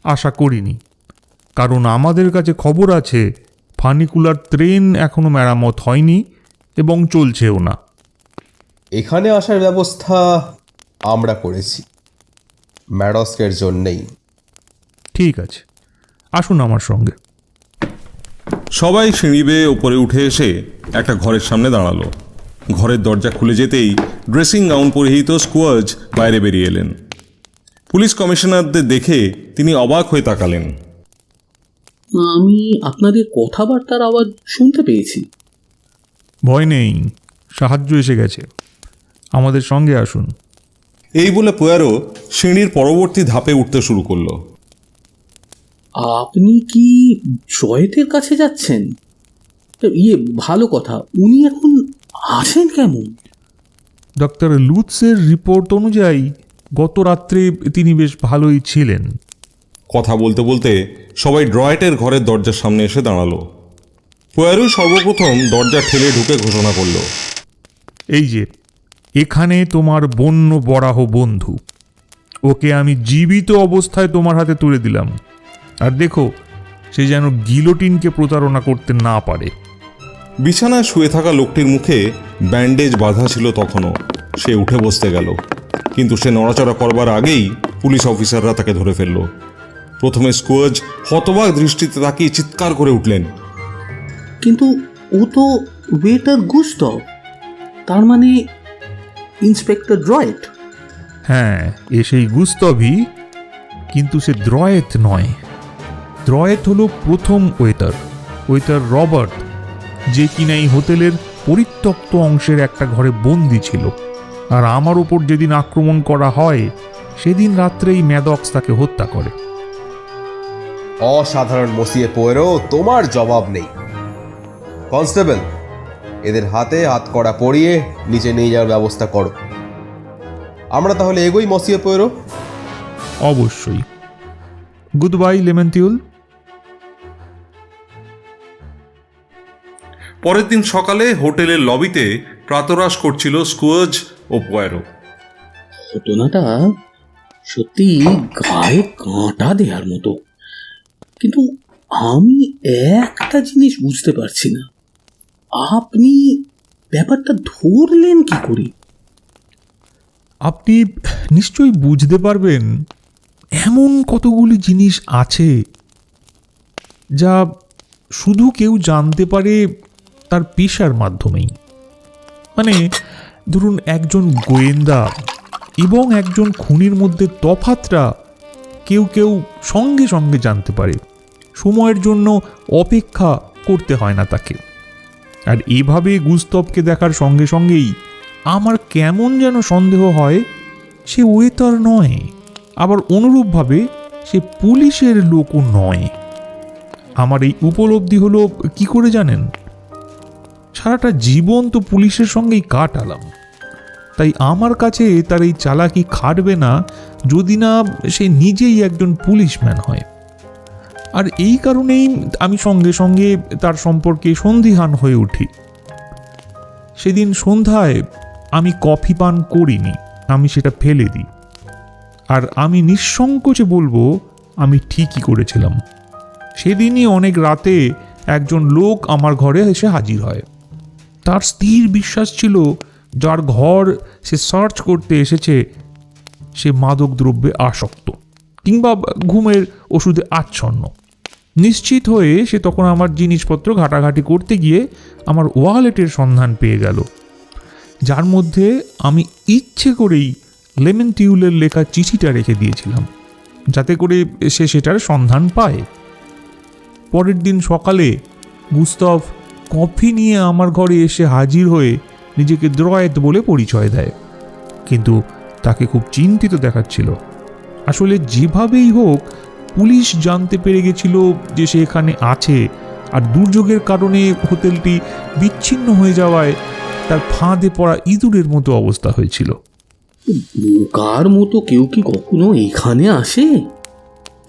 আশা করিনি, কারণ আমাদের কাছে খবর আছে ফানিকুলার ট্রেন এখনো মেরামত হয়নি এবং চলছেও না। এখানে আসার ব্যবস্থা আমরা করেছি, ম্যাডস্কের জন্যেই। ঠিক আছে, আসুন আমার সঙ্গে। সবাই সিঁড়ি বেয়ে ওপরে উঠে এসে একটা ঘরের সামনে দাঁড়ালো। ঘরের দরজা খুলে যেতেই ড্রেসিং গাউন পরিহিত স্কোয়াজ বাইরে বেরিয়ে এলেন। পুলিশ কমিশনারদের দেখে তিনি অবাক হয়ে তাকালেন। আমি আপনাদের কথাবার্তার আওয়াজ শুনতে পেয়েছি। ভয় নেই, সাহায্য এসে গেছে, আমাদের সঙ্গে আসুন। এই বলে পোয়ারো সিঁড়ির পরবর্তী ধাপে উঠতে শুরু করলো। আপনি কি জয়েতের কাছে যাচ্ছেন? ভালো কথা, উনি এখন আছেন কেমন? ডক্টর লুৎসের রিপোর্ট অনুযায়ী গত রাত্রে তিনি বেশ ভালোই ছিলেন। কথা বলতে বলতে সবাই ড্রয়েটের ঘরের দরজার সামনে এসে দাঁড়ালো। পোয়ারো সর্বপ্রথম দরজা ঠেলে ঢুকে ঘোষণা করলো, এই যে এখানে তোমার বন্য বরাহ বন্ধু, ওকে আমি জীবিত অবস্থায় তোমার হাতে তুলে দিলাম। আর দেখো সে যেন গিলোটিনকে প্রতারণা করতে না পারে। বিছানায় শুয়ে থাকা লোকটির মুখে ব্যান্ডেজ বাঁধা ছিল তখনও। সে উঠে বসতে গেল, কিন্তু সে নড়াচড়া করবার আগেই পুলিশ অফিসাররা তাকে ধরে ফেলল। প্রথমে স্কোয়াজ হতবাক দৃষ্টিতে তাকিয়ে চিৎকার করে উঠলেন, কিন্তু ও তো ওয়েটার গুস্তভ, তার মানে ইন্সপেক্টর ড্রয়েট। হ্যাঁ, এ সেই গুস্তভই, কিন্তু সে দ্রয়েত নয়। দ্রয়েত হলো প্রথম ওয়েটার রবার্ট, যে কিনা এই হোটেলের পরিত্যক্ত অংশের একটা ঘরে বন্দি ছিল। আর আমার ওপর যেদিন আক্রমণ করা হয় সেদিন রাত্রেই ম্যাডক্স তাকে হত্যা করে। অসাধারণ মসিয়ে পোয়েরো, তোমার জবাব নেই। কনস্টেবল, এদের হাতে হাতকড়া পরিয়ে নিচে নিয়ে যাওয়ার ব্যবস্থা করো। আমরা তাহলে এগোই মসিয়ে পোয়েরো। অবশ্যই। গুড বাই লেমেন্টিউল। পরের দিন সকালে হোটেলের লবিতে প্রাতরাশ করছিল স্কোয়াজ ও পোয়ারো। ঘটনাটা সত্যি গায়ে কাঁটা দেওয়ার মতো, কিন্তু আমি একটা জিনিস বুঝতে পারছি না, আপনি ব্যাপারটা ধরলেন কি করে? আপনি নিশ্চয়ই বুঝতে পারবেন, এমন কতগুলি জিনিস আছে যা শুধু কেউ জানতে পারে তার পেশার মাধ্যমেই। মানে ধরুন, একজন গোয়েন্দা এবং একজন খুনির মধ্যে তফাৎটা কেউ কেউ সঙ্গে সঙ্গে জানতে পারে, সময়ের জন্য অপেক্ষা করতে হয় না তাকে। আর এভাবে গুস্তবকে দেখার সঙ্গে সঙ্গেই আমার কেমন যেন সন্দেহ হয় সে ওয়েটার নয়, আবার অনুরূপভাবে সে পুলিশের লোকও নয়। আমার এই উপলব্ধি হলো কি করে জানেন? সারাটা জীবন তো পুলিশের সঙ্গেই কাটালাম, তাই আমার কাছে তার এই চালাকি খাটবে না যদি না সে নিজেই একজন পুলিশম্যান হয়। আর এই কারণেই আমি সঙ্গে সঙ্গে তার সম্পর্কে সন্দিহান হয়ে উঠি। সেদিন সন্ধ্যায় আমি কফি পান করিনি, আমি সেটা ফেলে দিই। আর আমি নিঃসংকোচে বলবো আমি ঠিকই করেছিলাম। সেদিনই অনেক রাতে একজন লোক আমার ঘরে এসে হাজির হয়। তার স্থির বিশ্বাস ছিল যার ঘর সে সার্চ করতে এসেছে সে মাদক দ্রব্যে আসক্ত, কিংবা ঘুমের ওষুধে আচ্ছন্ন। নিশ্চিত হয়ে সে তখন আমার জিনিসপত্র ঘাটাঘাটি করতে গিয়ে আমার ওয়ালেটের সন্ধান পেয়ে গেল, যার মধ্যে আমি ইচ্ছে করেই লেমন টিউলের লেখা চিঠিটা রেখে দিয়েছিলাম, যাতে করে সে সেটার সন্ধান পায়। পরের দিন সকালে গুস্তাভ কফি নিয়ে আমার ঘরে এসে হাজির হয়ে নিজেকে দ্রয়েত বলে পরিচয় দেয়, কিন্তু তাকে খুব চিন্তিত দেখাচ্ছিল। আসলে যেভাবেই হোক পুলিশ জানতে পেরে গেছিল যে সে এখানে আছে, আর দুর্যোগের কারণে হোটেলটি বিচ্ছিন্ন হয়ে যাওয়ায় তার ফাঁদে পড়া ইঁদুরের মতো অবস্থা হয়েছিল। বোকার মতো কেউ কি কখনো এখানে আসে?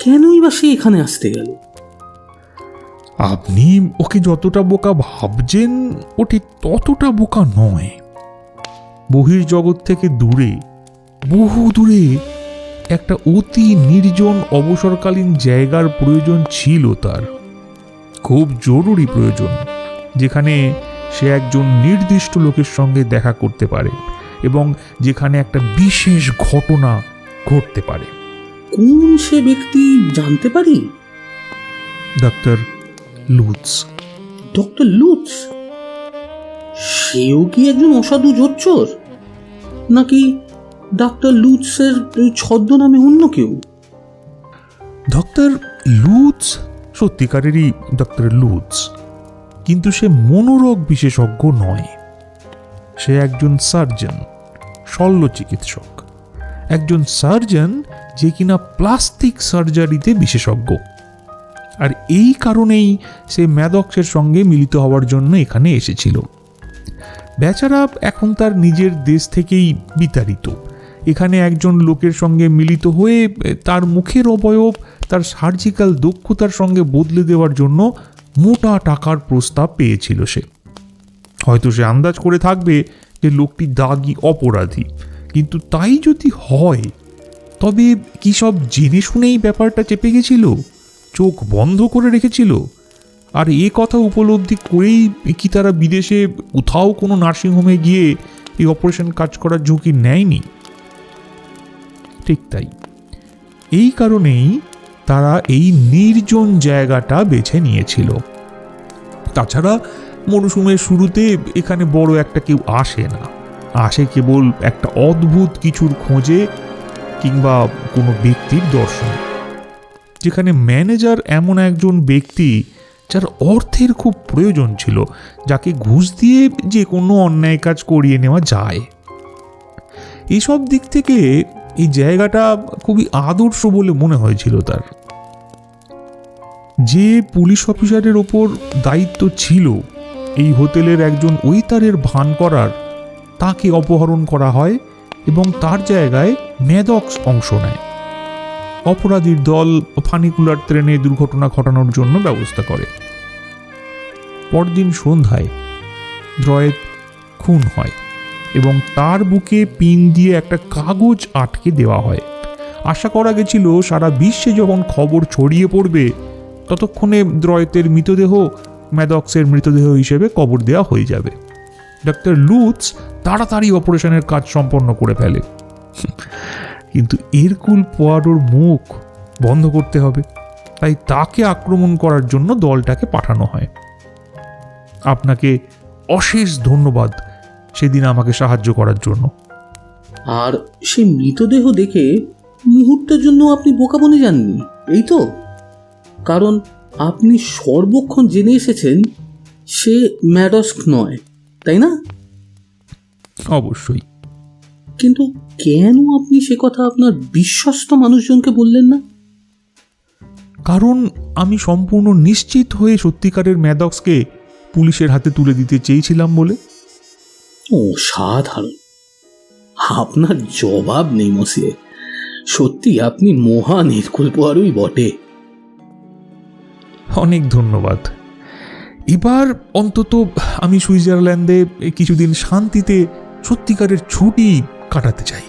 কেনই বা সে এখানে আসতে গেল? আপনি ওকে যতটা বোকা ভাবছেন ও ঠিক ততটা বোকা নয়। বহির্জগৎ থেকে দূরে, বহু দূরে একটা অতি নির্জন অবসরকালীন জায়গার প্রয়োজন ছিল তার, খুব জরুরি প্রয়োজন, যেখানে সে একজন নির্দিষ্ট লোকের সঙ্গে দেখা করতে পারে এবং যেখানে একটা বিশেষ ঘটনা ঘটতে পারে। কোন সে ব্যক্তি জানতে পারি? Doctor loots. Doctor loots? সেও কি একজন অসাধু জোচ্চোর, নাকি ডাক্তার লুটসের ছদ্মনামে অন্য কেউ? ডক্টর লুটস সত্যিকারেরই ডক্টর লুটস, কিন্তু সে মনোরোগ বিশেষজ্ঞ নয়। সে একজন সার্জন, শল্য চিকিৎসক, একজন সার্জন যে কিনা প্লাস্টিক সার্জারিতে বিশেষজ্ঞ। আর এই কারণেই সে ম্যাডক্সের সঙ্গে মিলিত হওয়ার জন্য এখানে এসেছিল। বেচারা এখন তার নিজের দেশ থেকেই বিতাড়িত। এখানে একজন লোকের সঙ্গে মিলিত হয়ে তার মুখের অবয়ব তার সার্জিক্যাল দক্ষতার সঙ্গে বদলে দেওয়ার জন্য মোটা টাকার প্রস্তাব পেয়েছিল সে। হয়তো সে আন্দাজ করে থাকবে যে লোকটি দাগী অপরাধী, কিন্তু তাই যদি হয় তবে কি সব জেনে শুনেই ব্যাপারটা চেপে গেছিল, চোখ বন্ধ করে রেখেছিল? আর এ কথা উপলব্ধি করেই কি তারা বিদেশে কোথাও কোনো নার্সিংহোমে গিয়ে এই অপারেশন কাজ করার ঝুঁকি নেয়নি? ঠিক তাই, এই কারণেই তারা এই নির্জন জায়গাটা বেছে নিয়েছিল। তাছাড়া মরশুমের শুরুতে এখানে বড় একটা কেউ আসে না, আসে কেবল একটা অদ্ভুত কিছুর খোঁজে কিংবা কোনো ব্যক্তির দর্শন, যেখানে ম্যানেজার এমন একজন ব্যক্তি যার অর্থের খুব প্রয়োজন ছিল, যাকে ঘুষ দিয়ে যে কোনো অন্যায় কাজ করিয়ে নেওয়া যায়। এইসব দিক থেকে এই জায়গাটা খুবই আদর্শ বলে মনে হয়েছিল তার। যে পুলিশ অফিসারের ওপর দায়িত্ব ছিল এই হোটেলের একজন ওয়েটারের ভান করার, তাকে অপহরণ করা হয় এবং তার জায়গায় ম্যাডক্স অংশ নেয়। অপরাধীর দল ফানিকুলার ট্রেনে দুর্ঘটনা ঘটানোর জন্য ব্যবস্থা করে। পরদিন সন্ধ্যায় দ্রয়েত খুন হয় এবং তার বুকে পিন দিয়ে একটা কাগজ আটকে দেওয়া হয়। আশা করা গেছিল সারা বিশ্বে যখন খবর ছড়িয়ে পড়বে ততক্ষণে দ্রয়েতের মৃতদেহ ম্যাডক্সের মৃতদেহ হিসেবে কবর দেওয়া হয়ে যাবে। ডাক্তার লুটস তাড়াতাড়ি অপারেশনের কাজ সম্পন্ন করে ফেলে, কিন্তু এরকুল পোয়ারোর মুখ বন্ধ করতে হবে, তাই তাকে আক্রমণ করার জন্য দলটাকে পাঠানো হয়। আপনাকে অশেষ ধন্যবাদ সেদিন আমাকে সাহায্য করার জন্য। আর সে মৃতদেহ দেখে মুহূর্তের জন্য আপনি বোকা বনে যাননি, এই তো? কারণ আপনি সর্বক্ষণ জেনে এসেছেন সে ম্যাডক্স নয়, তাই না? অবশ্যই। কিন্তু কেন আপনি সে কথা আপনার বিশ্বস্ত মানুষজনকে বললেন না? কারণ আমি সম্পূর্ণ নিশ্চিত হয়ে সত্যিকারের ম্যাডক্সকে পুলিশের হাতে তুলে দিতে চেয়েছিলাম বলে। অসাধারণ, আপনার জবাব নেই মসিয়ে। সত্যি আপনি মহান এরকুল পোয়ারোই বটে। অনেক ধন্যবাদ। এবার অন্তত আমি সুইজারল্যান্ডে কিছুদিন শান্তিতে সত্যিকারের ছুটি কাটাতে চাই।